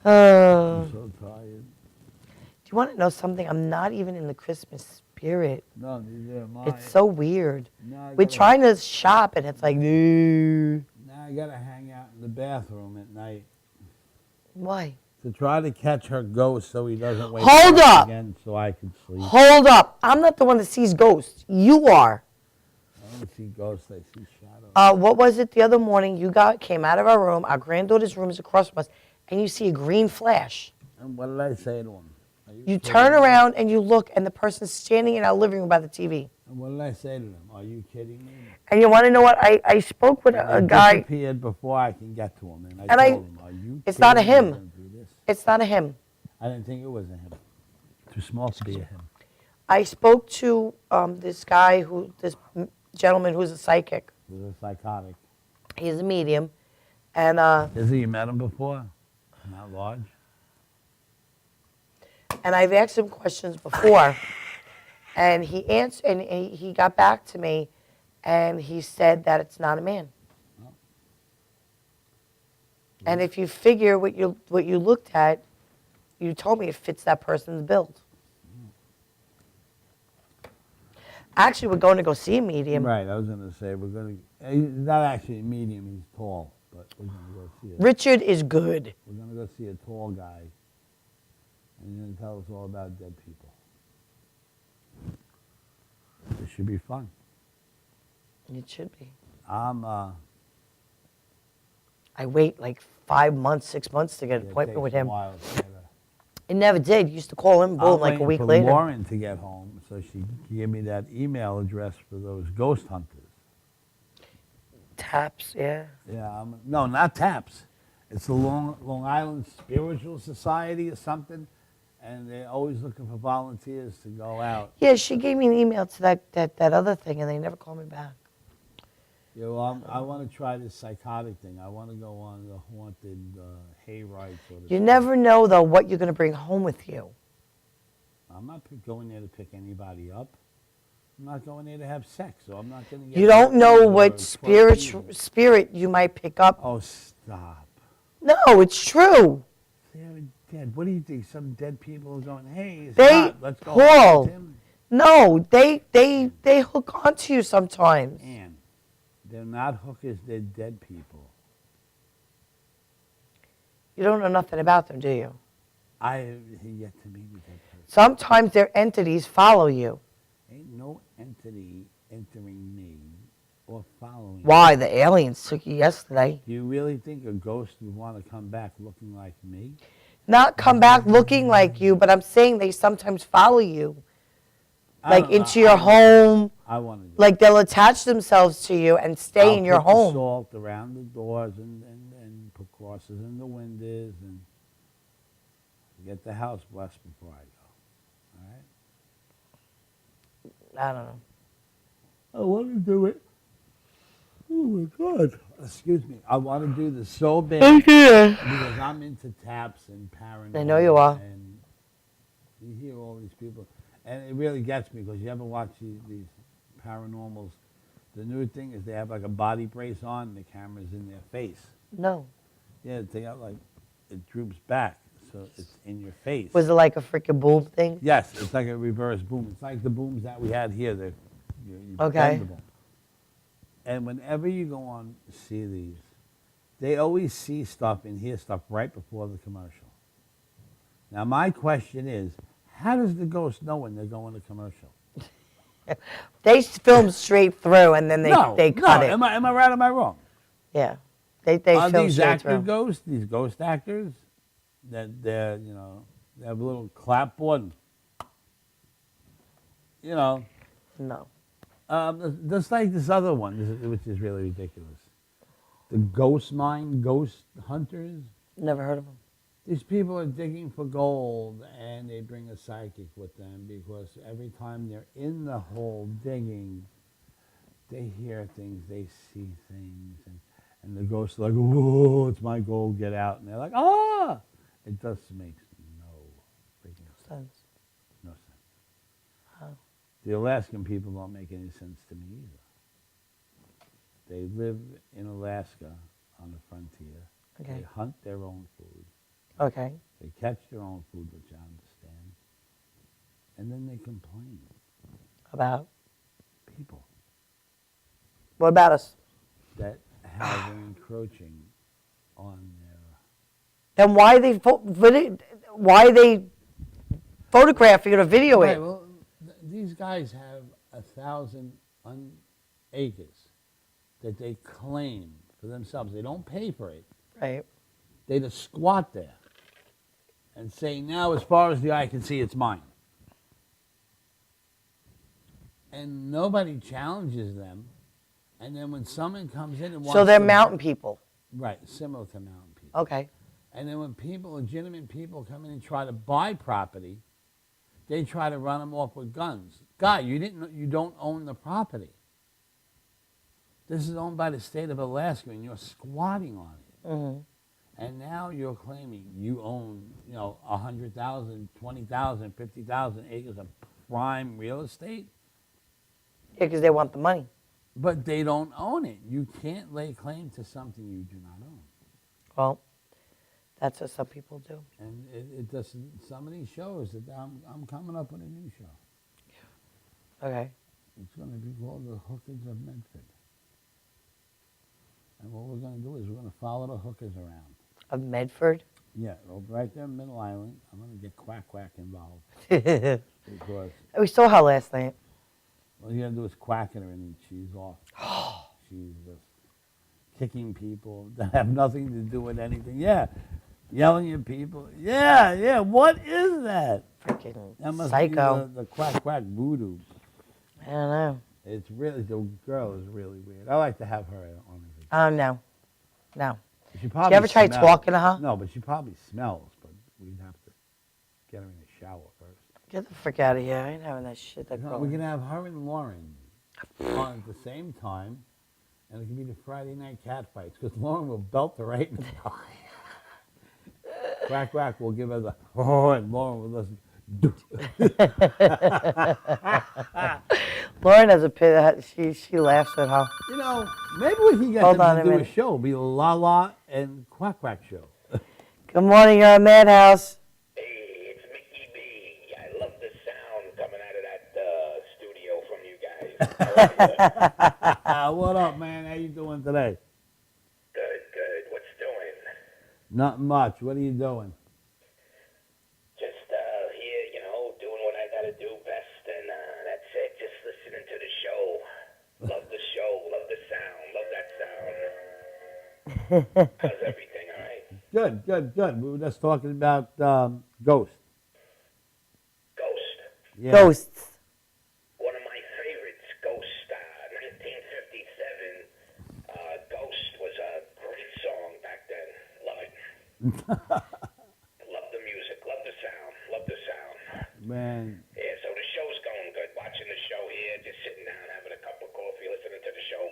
Oh. I'm so tired. Do you want to know something? I'm not even in the Christmas spirit. No, neither am I. It's so weird. Now I We're gotta- trying to shop and it's like, no. Now I gotta hang out in the bathroom at night Why? to try to catch her ghost so he doesn't wake Hold up. again so I can sleep. Hold up. I'm not the one that sees ghosts. You are. I don't see ghosts, I see shadows. What was it the other morning? You came out of our room. Our granddaughter's room is across from us, and you see a green flash. And what did I say to him? Are You kidding turn me? around and you look, and the person's standing in our living room by the TV. And what did I say to them? Are you kidding me? And you want to know what? I spoke with a And they guy. disappeared before I can get to him. And And I- told him, are you it's not a kidding me? him. You're gonna do this? It's not a him. I didn't think it was a him. Too small to be a him. I spoke to this guy this gentleman who's a psychic. He was a psychotic. He's a medium, and Has he met him before? Not large. and I've asked him questions before, and he answered, and he got back to me, and he said that it's not a man. Oh. And if you figure what you looked at, you told me it fits that person's build. Actually, we're going to go see a medium. Right, I was going to say, we're going to, he's not actually a medium, he's tall, but we're going to go see it. Richard is good. We're going to go see a tall guy, and he's going to tell us all about dead people. It should be fun. It should be. I'm, I wait like 5 months, 6 months to get an it appointment takes with a him. while to get a- It never did. Used to call him, boom, I'm like a waiting week for later. Lauren to get home so she can give me that email address for those ghost hunters. Taps, yeah. Yeah, no, not TAPS. It's the Long Island Spiritual Society or something, and they're always looking for volunteers to go out. Yeah, she gave me an email to that other thing, and they never called me back. Yeah, well, I want to try this psychotic thing. I want to go on the haunted hayride sort of You stuff. never know, though, what you're going to bring home with you. I'm not going there to pick anybody up. I'm not going there to have sex, so I'm not going to get... You don't know married or what torpedoed. spirit you might pick up. Oh, stop. No, it's true. They're dead. What do you think? Some dead people are going, hey, it's They- hot. Let's go Paul. hunt him. No, they hook onto you sometimes. And they're not hookers, they're dead people. You don't know nothing about them, do you? I have yet to meet a dead person. Sometimes their entities follow you. Ain't no entity entering me or following me. Why? The aliens took you yesterday. Do you really think a ghost would want to come back looking like me? Not come back looking like you, but I'm saying they sometimes follow you. I Like don't know. into your home. I want to do Like they'll attach themselves to you and stay I'll in your put the home. salt around the doors and put crosses in the windows and get the house blessed before I go. All right? I don't know. I want to do it. Oh my God. Excuse me. I want to do this so bad because I'm into taps and paranormal. I know you are. And you hear all these people. And it really gets me because you ever watch these paranormals. The new thing is they have like a body brace on and the camera's in their face. No. Yeah, they got like, it droops back. So it's in your face. Was it like a freaking boom thing? Yes, it's like a reverse boom. It's like the booms that we had here. They're Okay. bendable. And whenever you go on to see these, they always see stuff and hear stuff right before the commercial. Now, my question is, how does the ghost know when they're going to commercial? They film straight through and then they cut it. Am I right or am I wrong? Yeah. They Are film these straight actor through. ghosts, these ghost actors, that they're, you know, they have a little clapboard, you know, No. just like this other one, which is really ridiculous. The Ghost Mine Ghost Hunters. Never heard of them. These people are digging for gold, and they bring a psychic with them because every time they're in the hole digging, they hear things, they see things, and the ghosts are like, "Whoa, it's my gold, get out!" And they're like, "Ah!" It just makes no freaking Sense. no sense. Huh. The Alaskan people don't make any sense to me either. They live in Alaska on the frontier. Okay. They hunt their own food. Okay. They catch their own food, which I understand. And then they complain. About? People What about us? that have been encroaching on their... Then why are they photographing it or video Right, it? well, these guys have 1,000 acres that they claim for themselves. They don't pay for it. Right. They just squat there and say, now as far as the eye can see, it's mine. And nobody challenges them. And then when someone comes in and wants So they're to- mountain people. Right, similar to mountain people. Okay. And then when people, legitimate people, come in and try to buy property, they try to run them off with guns. Guy, you don't own the property. This is owned by the state of Alaska, and you're squatting on it. Mm-hmm. And now you're claiming you own, 100,000, 20,000, 50,000 acres of prime real estate, Yeah, because they want the money. but they don't own it. You can't lay claim to something you do not own. Well, that's what some people do. And it doesn't. Some of these shows that I'm coming up with a new show. Okay. It's going to be called The Hookers of Medford. And what we're going to do is we're going to follow the hookers around. Of Medford? Yeah, right there in Middle Island. I'm going to get Quack Quack involved because We saw her last night. all you got to do is quack at her and she's off. She's just kicking people that have nothing to do with anything. Yeah, yelling at people. Yeah. What is that? Freaking That must psycho. be the Quack Quack voodoo. I don't know. It's really, the girl is really weird. I like to have her on the video. Oh, no. No. She probably ever try smells. talking to her? No, but she probably smells, but we'd have to get her in the shower first. Get the frick out of here. I ain't having that shit. That No, girl. we can have her and Lauren on at the same time, and it can be the Friday night cat fights, because Lauren will belt her right in the eye. Quack Quack will give her the, and Lauren will listen. Lauren has a pit. She laughs at her. Maybe we can get Hold on them a to do a minute. show. It'll be a La La and Quack Quack show. Good morning. You're on Madhouse. Hey, it's Mickey B. I love the sound coming out of that studio from you guys. What up, man? How you doing today? Good. What's doing? Not much. What are you doing? Just here, doing what I gotta do best, and that's it. Just listening to the show. Love the show. Love the sound. Love that sound. How's everything? All right. Good. We were just talking about Ghost. Ghost. Yeah. Ghosts. One of my favorites, Ghost. 1957. Ghost was a great song back then. Love it. Love the music. Love the sound. Love the sound. Man, Yeah, so the show's going good. Watching the show here, just sitting down, having a cup of coffee, listening to the show.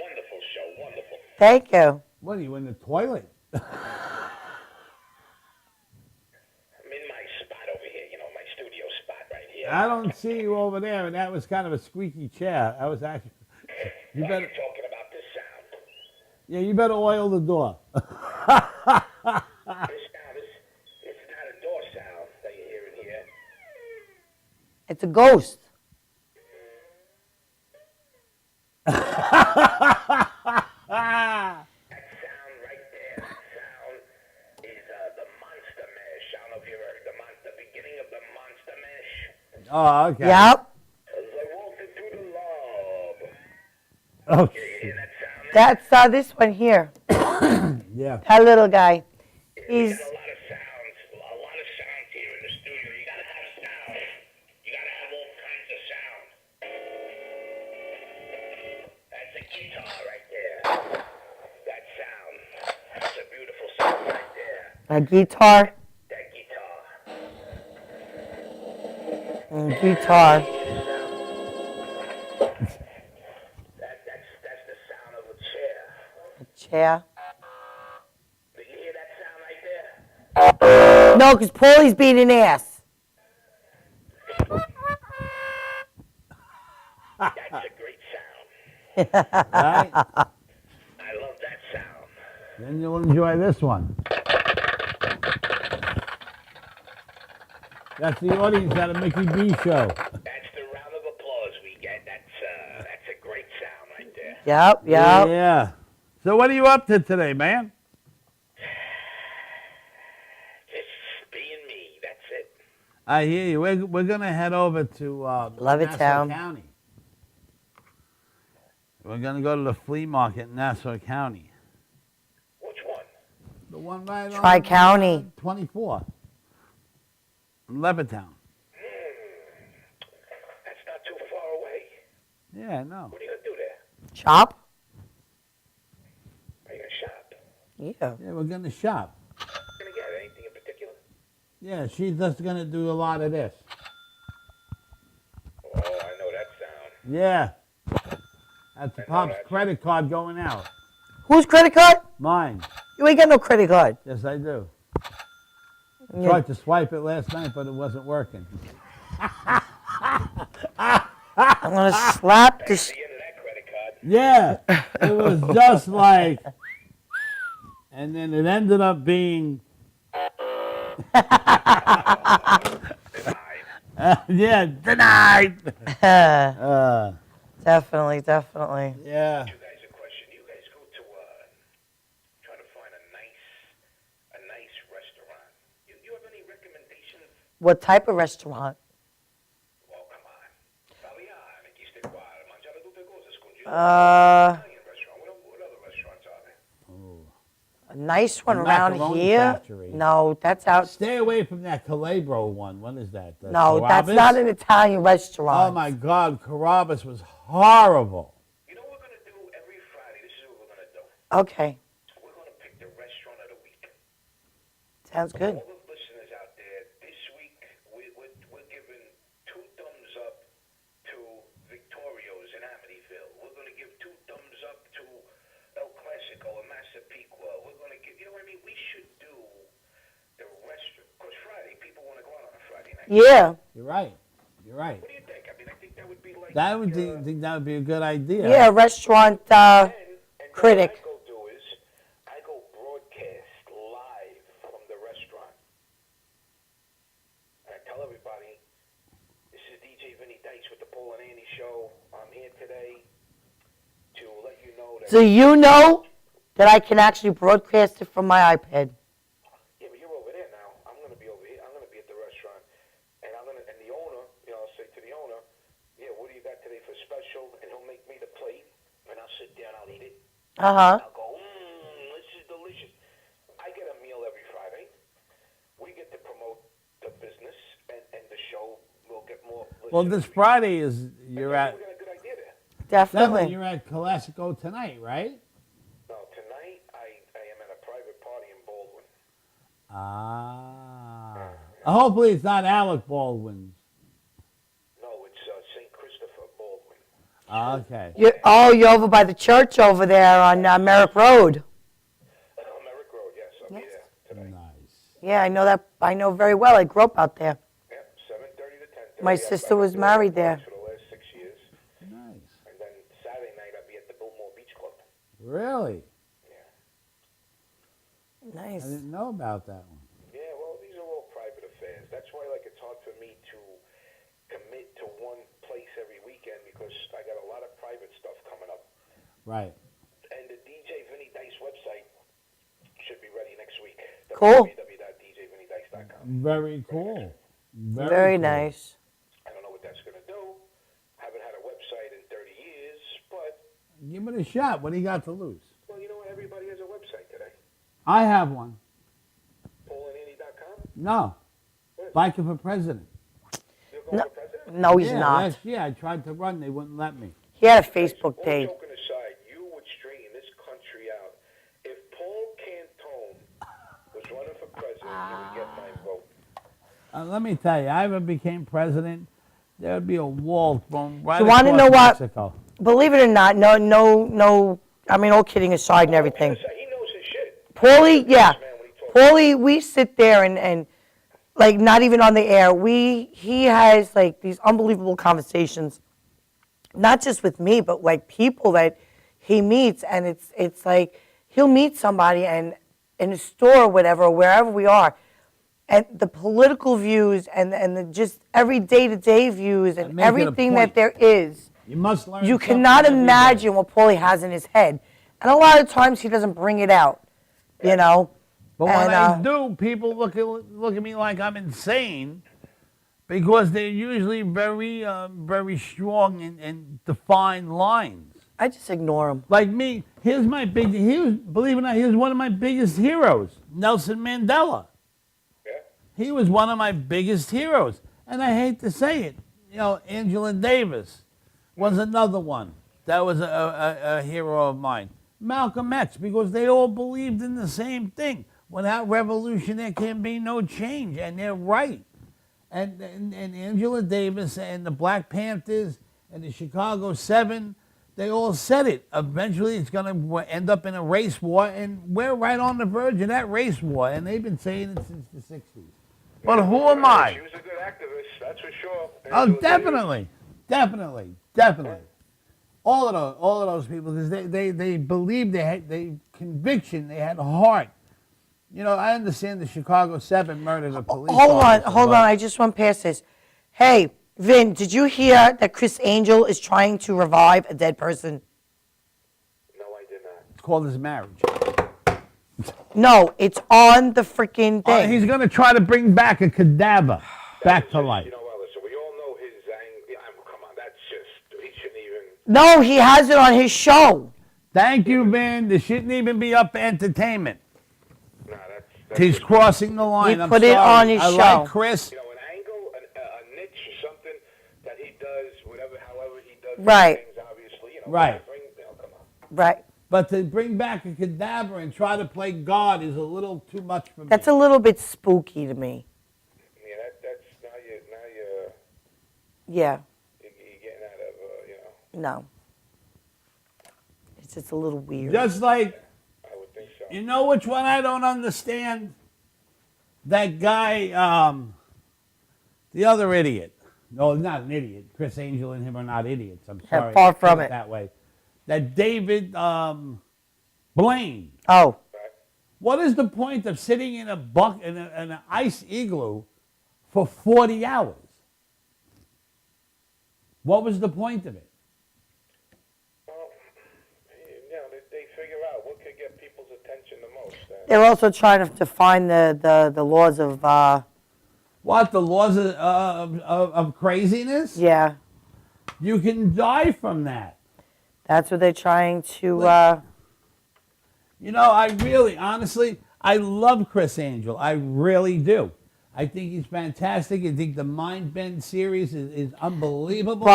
Wonderful show. Wonderful. Thank you. what are you in the toilet? I'm in my spot over here, my studio spot right here. I don't see you over there, and that was kind of a squeaky chair. I was actually. You Why are better. you talking about this sound? Yeah, you better oil the door. This sound it's not a door sound that you're hearing here. It's a ghost. That sound right there, that sound is the Monster Mash. I don't know if you heard the beginning of the Monster Mash. Oh, okay. Yep. As I walked into the lab. Oh, You hear shit. that sound there? That's this one here. Yeah. That little guy. We He's got a lot of sounds here in the studio. You gotta have sound. You gotta have all kinds of sound. That's a guitar right there. That sound. That's a beautiful sound right there. A guitar. That guitar. Guitar. That's the sound of a chair. A chair. Do you hear that sound right there? No, because Paulie's beating ass. That's a great sound. Right? I love that sound. Then you'll enjoy this one. That's the audience at a Mickey B show. That's the round of applause we get. That's a great sound right there. Yep. Yeah. So what are you up to today, man? Just being me. That's it. I hear you. We're gonna head over to Levittown. Nassau County. We're gonna go to the flea market in Nassau County. Which one? The one right on Tri-County. 24. In Levittown. That's not too far away. Yeah, I know. What are you gonna do there? Shop? Are you gonna shop? Yeah. Yeah, we're gonna shop. Gonna get anything in particular? Yeah, she's just gonna do a lot of this. Oh, I know that sound. Yeah. That's Pop's credit card going out. Whose credit card? Mine. You ain't got no credit card. Yes, I do. I Yeah. tried to swipe it last night, but it wasn't working. I'm gonna slap this. The end of that credit card. Yeah, it was just like, and then it ended up being, yeah, denied. Definitely. Yeah. You guys a question. You guys go to try to find a nice restaurant. You have any recommendations? What type of restaurant? Well, come on. Italiano, chi stai qua? Mangiare tutte cose, scongelo. Uh, Italian restaurant. What other restaurants are there? a nice one The around Macaroni here. Factory. No, that's out. Stay away from that Calabro one. What is that? The No, that's Carrabba's? not an Italian restaurant. Oh my God, Carrabba's was horrible. You know what we're going to do every Friday? This is what we're going to do. Okay, We're going to pick the restaurant of the week. sounds good. All the listeners out there, this week we're giving 2 thumbs up to Victorio's in Amityville. We're going to give 2 thumbs up to El Clasico in Massapequa. We're going to give, you know what I mean? We should do the restaurant. Because Friday, people want to go out on a Friday night. Yeah, You're right. You're right. What do you think? I mean, I think that would be like... That would think that would be a good idea. yeah, restaurant And critic. what I go do is, I go broadcast live from the restaurant. And I tell everybody, this is DJ Vinny Dice with the Paul and Annie Show. I'm here today to let you know that... So you know that I can actually broadcast it from my iPad. Yeah, but you're over there now. I'm going to be over here. I'm going to be at the restaurant. And and the owner, I'll say to the owner, yeah, what do you got today for special? And he'll make me the plate. And I'll sit down, I'll eat it. Uh-huh. I'll go, this is delicious. I get a meal every Friday. We get to promote the business, and the show will get more listeners. Well, this Friday is you're We at. got a good idea there. Definitely. You're at Classico tonight, right? No, tonight I am at a private party in Baldwin. Ah. Hopefully it's not Alec Baldwin's. No, it's St. Christopher Baldwin. Okay. You're over by the church over there on Merrick Road. Merrick Road, yes, I'll be there today. Nice. Yeah, I know that. I know very well. I grew up out there. Yep, 7:30 to 10:30. My sister was married there. For the last 6 years. Nice. And then Saturday night I'll be at the Biltmore Beach Club. Really? Nice. I didn't know about that one. Yeah, well, these are all private affairs. That's why, it's hard for me to commit to one place every weekend because I got a lot of private stuff coming up. Right. And the DJ Vinny Dice website should be ready next week. Cool. www.djvinnydice.com. Very cool. Very cool. nice. I don't know what that's going to do. Haven't had a website in 30 years, but, Give it a shot. What do you got to lose? well, you know what? Everybody has a website today. I have one. PaulandAnnie.com? No. Biker for president. You're going for president? No, he's Yeah, not. last year I tried to run. They wouldn't let me. He had a Facebook All page. joking aside, you would straighten this country out. If Paul Cantone was running for president, would get my vote. Let me tell you, I ever became president, there would be a wall thrown right You across wanna know what? Mexico. Believe it or not, no. I mean, all kidding aside and everything. He knows his shit. Paulie, yeah. Man, when he talks. Paulie, we sit there and like not even on the air. He has like these unbelievable conversations, not just with me, but like people that he meets, and it's like he'll meet somebody and in a store or whatever, wherever we are, and the political views and the just every day-to-day views and make it a everything that point. there is. You must learn. You something cannot every day. imagine what Paulie has in his head. And a lot of times he doesn't bring it out, you know. But when And, I do, people look at me like I'm insane because they're usually very strong and defined lines. I just ignore him. Like me, believe it or not, he was one of my biggest heroes, Nelson Mandela. Yeah. He was one of my biggest heroes. And I hate to say it, Angela Davis was another one that was a hero of mine. Malcolm X, because they all believed in the same thing. Without revolution, there can be no change, and they're right. And Angela Davis and the Black Panthers and the Chicago 7, they all said it. Eventually, it's going to end up in a race war, and we're right on the verge of that race war, and they've been saying it since the 60s. But who am I? She was a good activist, that's for sure. Oh, definitely. All of those people, because they believed, they had conviction, they had heart. I understand the Chicago 7 murdered a police officer. Hold on. I just went past this. Hey, Vin, did you hear that Chris Angel is trying to revive a dead person? No, I did not. It's called his marriage. No, it's on the freaking thing. He's going to try to bring back a cadaver back to life. Listen, we all know his anger. Come on, that's just, he shouldn't even. No, he has it on his show. Thank you, Vin. This shouldn't even be up for entertainment. Nah, that's He's crossing the line. He I'm put it sorry. on his I show. like Chris. an angle, a niche, or something that he does, however he does Right. things, obviously. Right. Come on. Right. But to bring back a cadaver and try to play God is a little too much for me. That's a little bit spooky to me. Yeah, that's now Yeah. you're getting out of, No. It's just a little weird. Just like, I would think so. you know which one I don't understand? That guy, the other idiot. No, not an idiot. Chris Angel and him are not idiots. I'm sorry. far I put from it it. that way. That David Blaine. Oh, What is the point of sitting in an ice igloo for 40 hours? What was the point of it? Well, they figure out what could get people's attention the most. they're also trying to define the laws of, What, the laws of craziness? yeah. You can die from that. That's what they're trying to, Honestly, I love Chris Angel. I really do. I think he's fantastic. I think the Mind Bend series is unbelievable.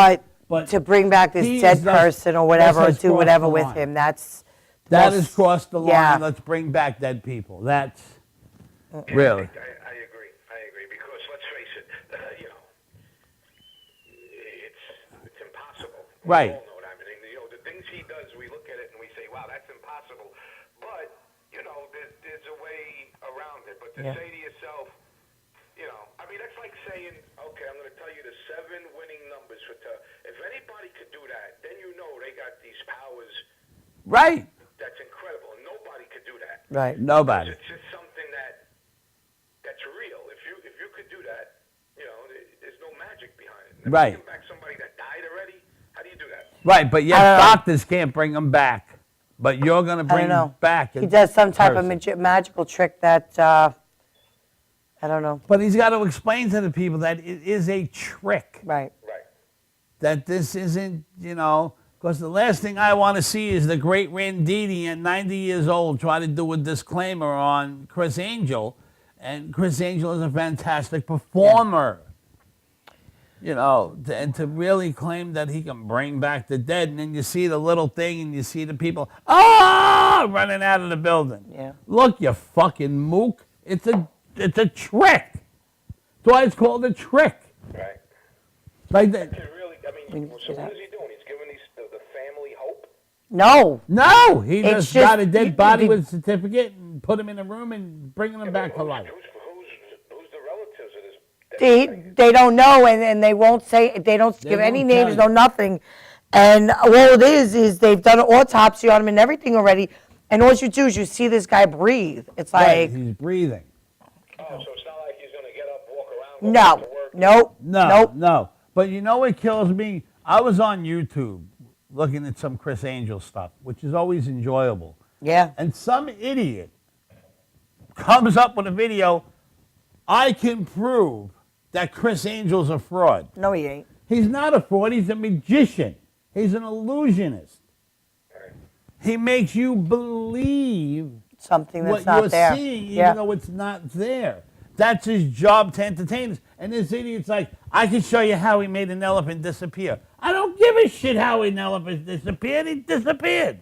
but to bring back this he dead is just- person or whatever, or that's do crossed whatever the with line. him, that's That has crossed the line. yeah. Let's bring back dead people. That's really. I agree, because let's face it, it's impossible. Right. We all know that. I mean, the things he does, we look at it and we say, wow, that's impossible. But, there's a way around it. But to say to yourself, that's like saying, okay, I'm going to tell you the 7 winning numbers for if anybody could do that, then they got these powers. Right. That's incredible. And nobody could do that. right. Nobody. It's just something that's real. If you could do that, there's no magic behind it. And Right. bringing back somebody that died already, how do you do that? Right, but yet I don't know. doctors can't bring them back. But you're going to I bring don't know. back a He does some type of person. magical trick that, I don't know. But he's got to explain to the people that it is a trick. Right. Right. That this isn't, because the last thing I want to see is the great Randitti at 90 years old try to do a disclaimer on Chris Angel. And Chris Angel is a fantastic performer. And to really claim that he can bring back the dead, and then you see the little thing and you see the people, running out of the building. Yeah. Look, you fucking mook. It's it's a trick. That's why it's called a trick. Right. Like that. It's really, I mean, so what is he doing? He's giving the family hope? No. No, he It's just got a just- dead body with a certificate and put him in a room and bringing him back to life. Who's the relatives of this? They don't know, and they won't say, they don't give any won't tell names, you. no nothing. And all it is they've done an autopsy on him and everything already. And all you do is you see this guy breathe. It's Right, like, he's breathing. Oh, so it's not like he's going to get up, walk around, go no, back to work. nope, No, nope. no. But you know what kills me? I was on YouTube looking at some Chris Angel stuff, which is always enjoyable. Yeah. And some idiot comes up with a video. I can prove that Chris Angel's a fraud. No, he ain't. He's not a fraud. He's a magician. He's an illusionist. He makes you believe Something what that's not you're there. seeing, even Yeah. though it's not there. That's his job to entertain us. And this idiot's like, I can show you how he made an elephant disappear. I don't give a shit how an elephant disappeared. He disappeared.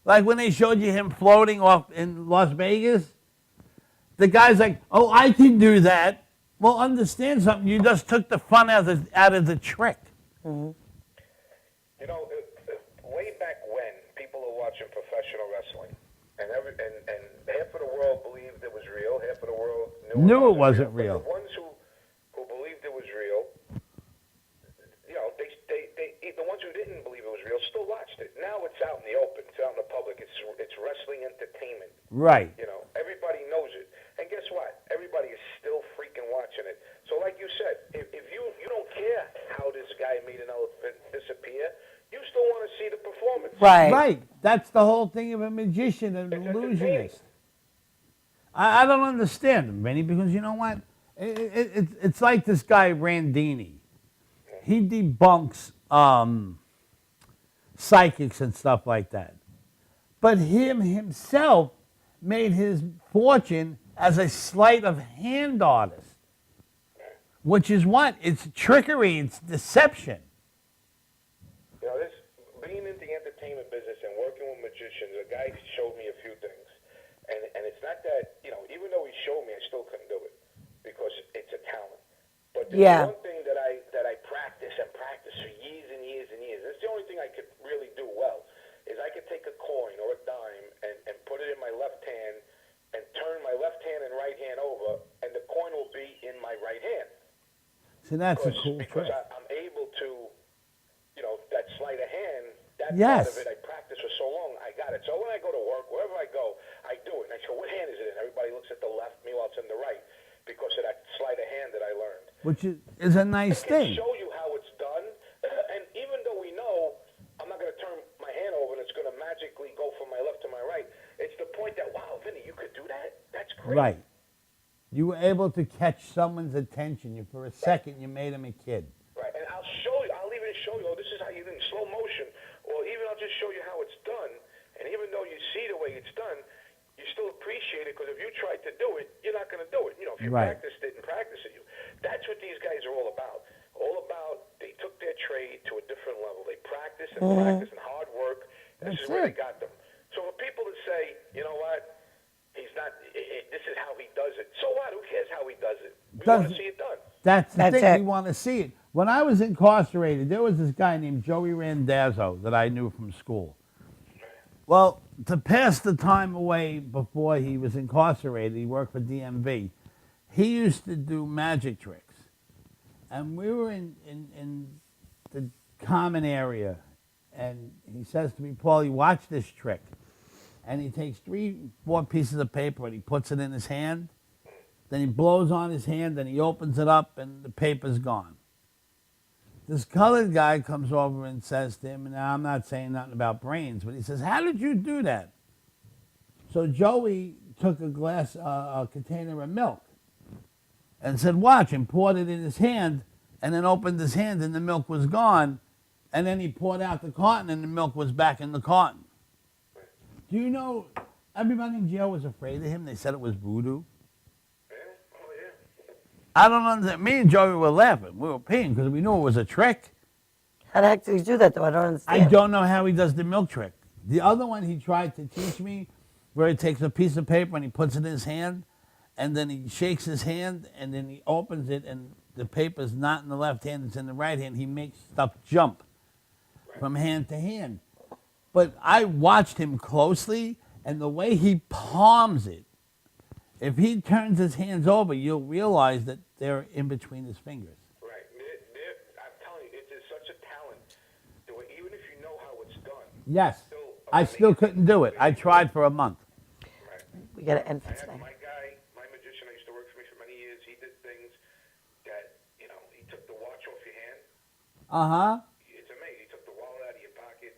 Like when they showed you him floating off in Las Vegas, the guy's like, oh, I can do that. Well, understand something. You just took the fun out of the trick. Mm-hmm. You know, way back when people are watching professional wrestling, and half of the world believed it was real, half of the world Knew it wasn't real. But the ones who believed it was real, you know, the ones who didn't believe it was real still watched it. Now it's out in the open, it's out in the public. It's wrestling entertainment. Right. You know, everybody knows it. And guess what? Everybody is still freaking watching it. So like you said, if you don't care how this guy made an elephant disappear, you still want to see the performance. Right. Right. That's the whole thing of a magician, an illusionist. I don't understand him, Vinny, because you know what? It's like this guy, Randini. He debunks psychics and stuff like that. But him himself made his fortune as a sleight of hand artist, which is what? It's trickery, it's deception. You know, being in the entertainment business and working with magicians, a guy showed me a few things. And it's not that, you know, even though he showed me, I still couldn't do it because it's a talent. But there's Yeah. one thing that I practice and practice for years and years and years. That's the only thing I could really do well, is I could take a coin or a dime and put it in my left hand and turn my left hand and right hand over, and the coin will be in my right hand. See, that's a Because, cool because trick. I'm able to, you know, that sleight of hand, that Yes. part of it, I practiced for so long, I got it. So when I go to work, wherever I go, I do it. And I say, what hand is it in? Everybody looks at the left, meanwhile it's in the right, because of that sleight of hand that I learned. Which is a nice I can thing. show you how it's done, and even though we know I'm not going to turn my hand over and it's going to magically go from my left to my right, it's the point that, wow, Vinny, you could do that? That's great. Right. You were able to catch someone's attention. For a second, you made him a kid. Right, and I'll show you, I'll even show you, oh, this is how you do it in slow motion, or even I'll just show you how it's done, and even though you see the way it's done, you still appreciate it, because if you tried to do it, you're not going to do it. You know, if you Right. practiced it and practiced it, that's what these guys are all about. All about, they took their trade to a different level. They practiced and practiced and hard work. This That's is where it. they got them. So for people to say, you know what, he's not, this is how he does it. So what? Who cares how he does it? We want to see it done. That's the That's thing. it. We want to see it. When I was incarcerated, there was this guy named Joey Randazzo that I knew from school. Well, to pass the time away before he was incarcerated, he worked for DMV. He used to do magic tricks. And we were in the common area. And he says to me, Paulie, watch this trick. And he takes 3-4 pieces of paper and he puts it in his hand. Then he blows on his hand and he opens it up and the paper's gone. This colored guy comes over and says to him, and now I'm not saying nothing about brains, but he says, how did you do that? So Joey took a container of milk and said, watch, and poured it in his hand, and then opened his hand and the milk was gone. And then he poured out the carton and the milk was back in the carton. Do you know, everybody in jail was afraid of him. They said it was voodoo. I don't understand. Me and Joey were laughing. We were peeing because we knew it was a trick. How the heck do you do that, though? I don't understand. I don't know how he does the milk trick. The other one he tried to teach me, where he takes a piece of paper and he puts it in his hand, and then he shakes his hand, and then he opens it, and the paper's not in the left hand, it's in the right hand. He makes stuff jump from hand to hand. But I watched him closely, and the way he palms it, if he turns his hands over, you'll realize that they're in between his fingers. Right. I'm telling you, it's such a talent. Even if you know how it's done. Yes. I still couldn't do it. I tried for a month. Right. We got to end for I had today. my guy, my magician, I used to work for me for many years. He did things that, he took the watch off your hand. Uh-huh. It's amazing. He took the wallet out of your pocket.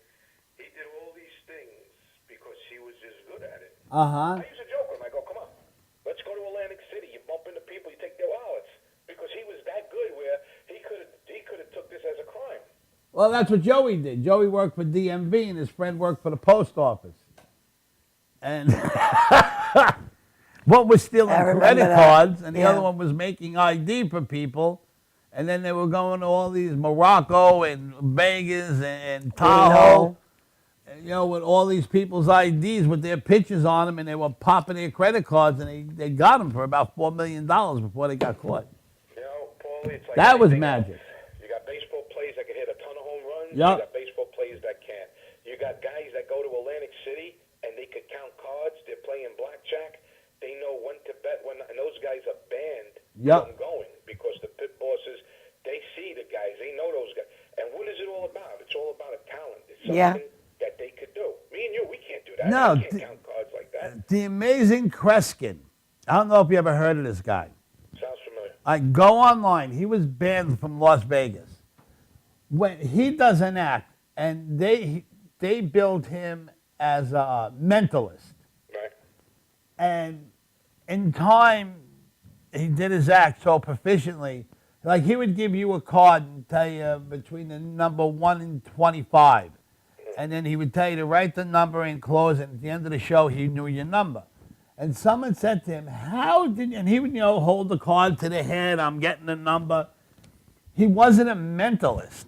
He did all these things because he was just good at it. Uh-huh. I used to joke with him. I go, come on, let's go to Atlantic City. You bump into people, you take their wallets. Because he was that good where he could have took this as a crime. Well, that's what Joey did. Joey worked for DMV, and his friend worked for the post office. And one was stealing I remember credit that. cards, and the Yeah. other one was making ID for people. And then they were going to all these Morocco and Vegas and Tahoe, with all these people's IDs with their pictures on them, and they were popping their credit cards, and they got them for about $4 million before they got caught. Paulie, it's like That was anything magic. else. You got baseball players that can hit a ton of home runs. Yep. You got baseball players that can't. You got guys that go to Atlantic City and they could count cards. They're playing blackjack. They know when to bet. And those guys are banned from going because the pit bosses, they see the guys. They know those guys. And what is it all about? It's all about a talent. It's something that they could do. Me and you, we can't do that. No, we can't count cards like that. The amazing Kreskin. I don't know if you ever heard of this guy. Sounds familiar. I go online. He was banned from Las Vegas. When he does an act, and they build him as a mentalist. Right. And in time, he did his act so proficiently. Like he would give you a card and tell you between the number 1 and 25. And then he would tell you to write the number and close it. At the end of the show, he knew your number. And someone said to him, and he would, hold the card to the head, I'm getting the number. He wasn't a mentalist.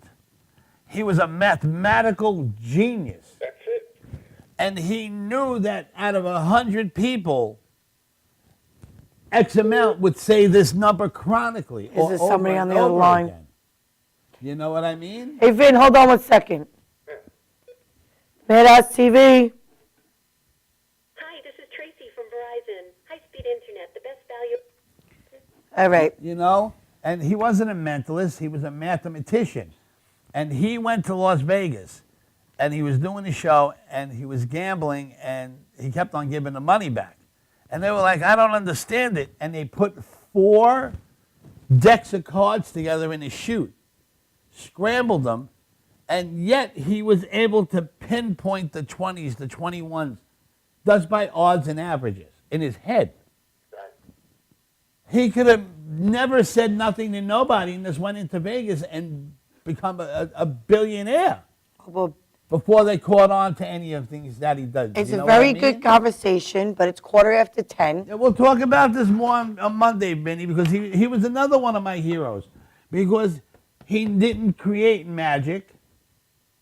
He was a mathematical genius. That's it. And he knew that out of 100 people, X amount would say this number chronically. Is there somebody on the other line? Again. You know what I mean? Hey, Vin, hold on 1 second. Madass TV. Hi, this is Tracy from Verizon. High-speed internet, the best value. All right. And he wasn't a mentalist. He was a mathematician. And he went to Las Vegas, and he was doing the show, and he was gambling, and he kept on giving the money back. And they were like, I don't understand it. And they put 4 decks of cards together in a chute, scrambled them, and yet he was able to pinpoint the 20s, the 21s, just by odds and averages in his head. He could have never said nothing to nobody and just went into Vegas and become a billionaire before they caught on to any of the things that he does. It's You know a what I very mean? good conversation, but it's 10:15. Yeah, we'll talk about this more on Monday, Vinny, because he was another one of my heroes. Because he didn't create magic.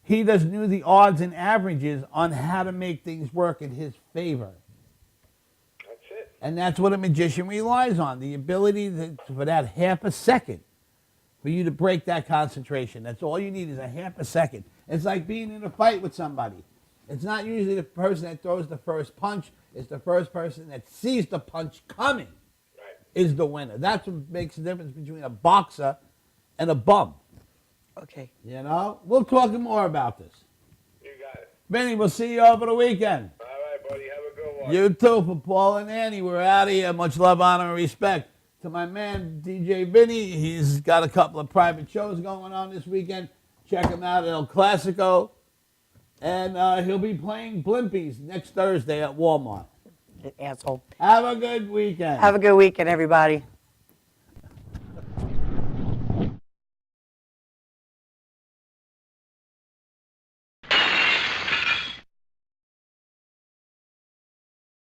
He just knew the odds and averages on how to make things work in his favor. That's it. And that's what a magician relies on, the ability for that half a second for you to break that concentration. That's all you need is a half a second. It's like being in a fight with somebody. It's not usually the person that throws the first punch. It's the first person that sees the punch coming is the winner. That's what makes the difference between a boxer and a bum. Okay. We'll talk more about this. You got it. Benny, we'll see you over the weekend. All right, buddy. Have a good one. You too. For Paul and Annie, we're out of here. Much love, honor, and respect to my man, DJ Vinny. He's got a couple of private shows going on this weekend. Check him out at El Clasico. And he'll be playing Blimpies next Thursday at Walmart. Asshole. Have a good weekend. Have a good weekend, everybody.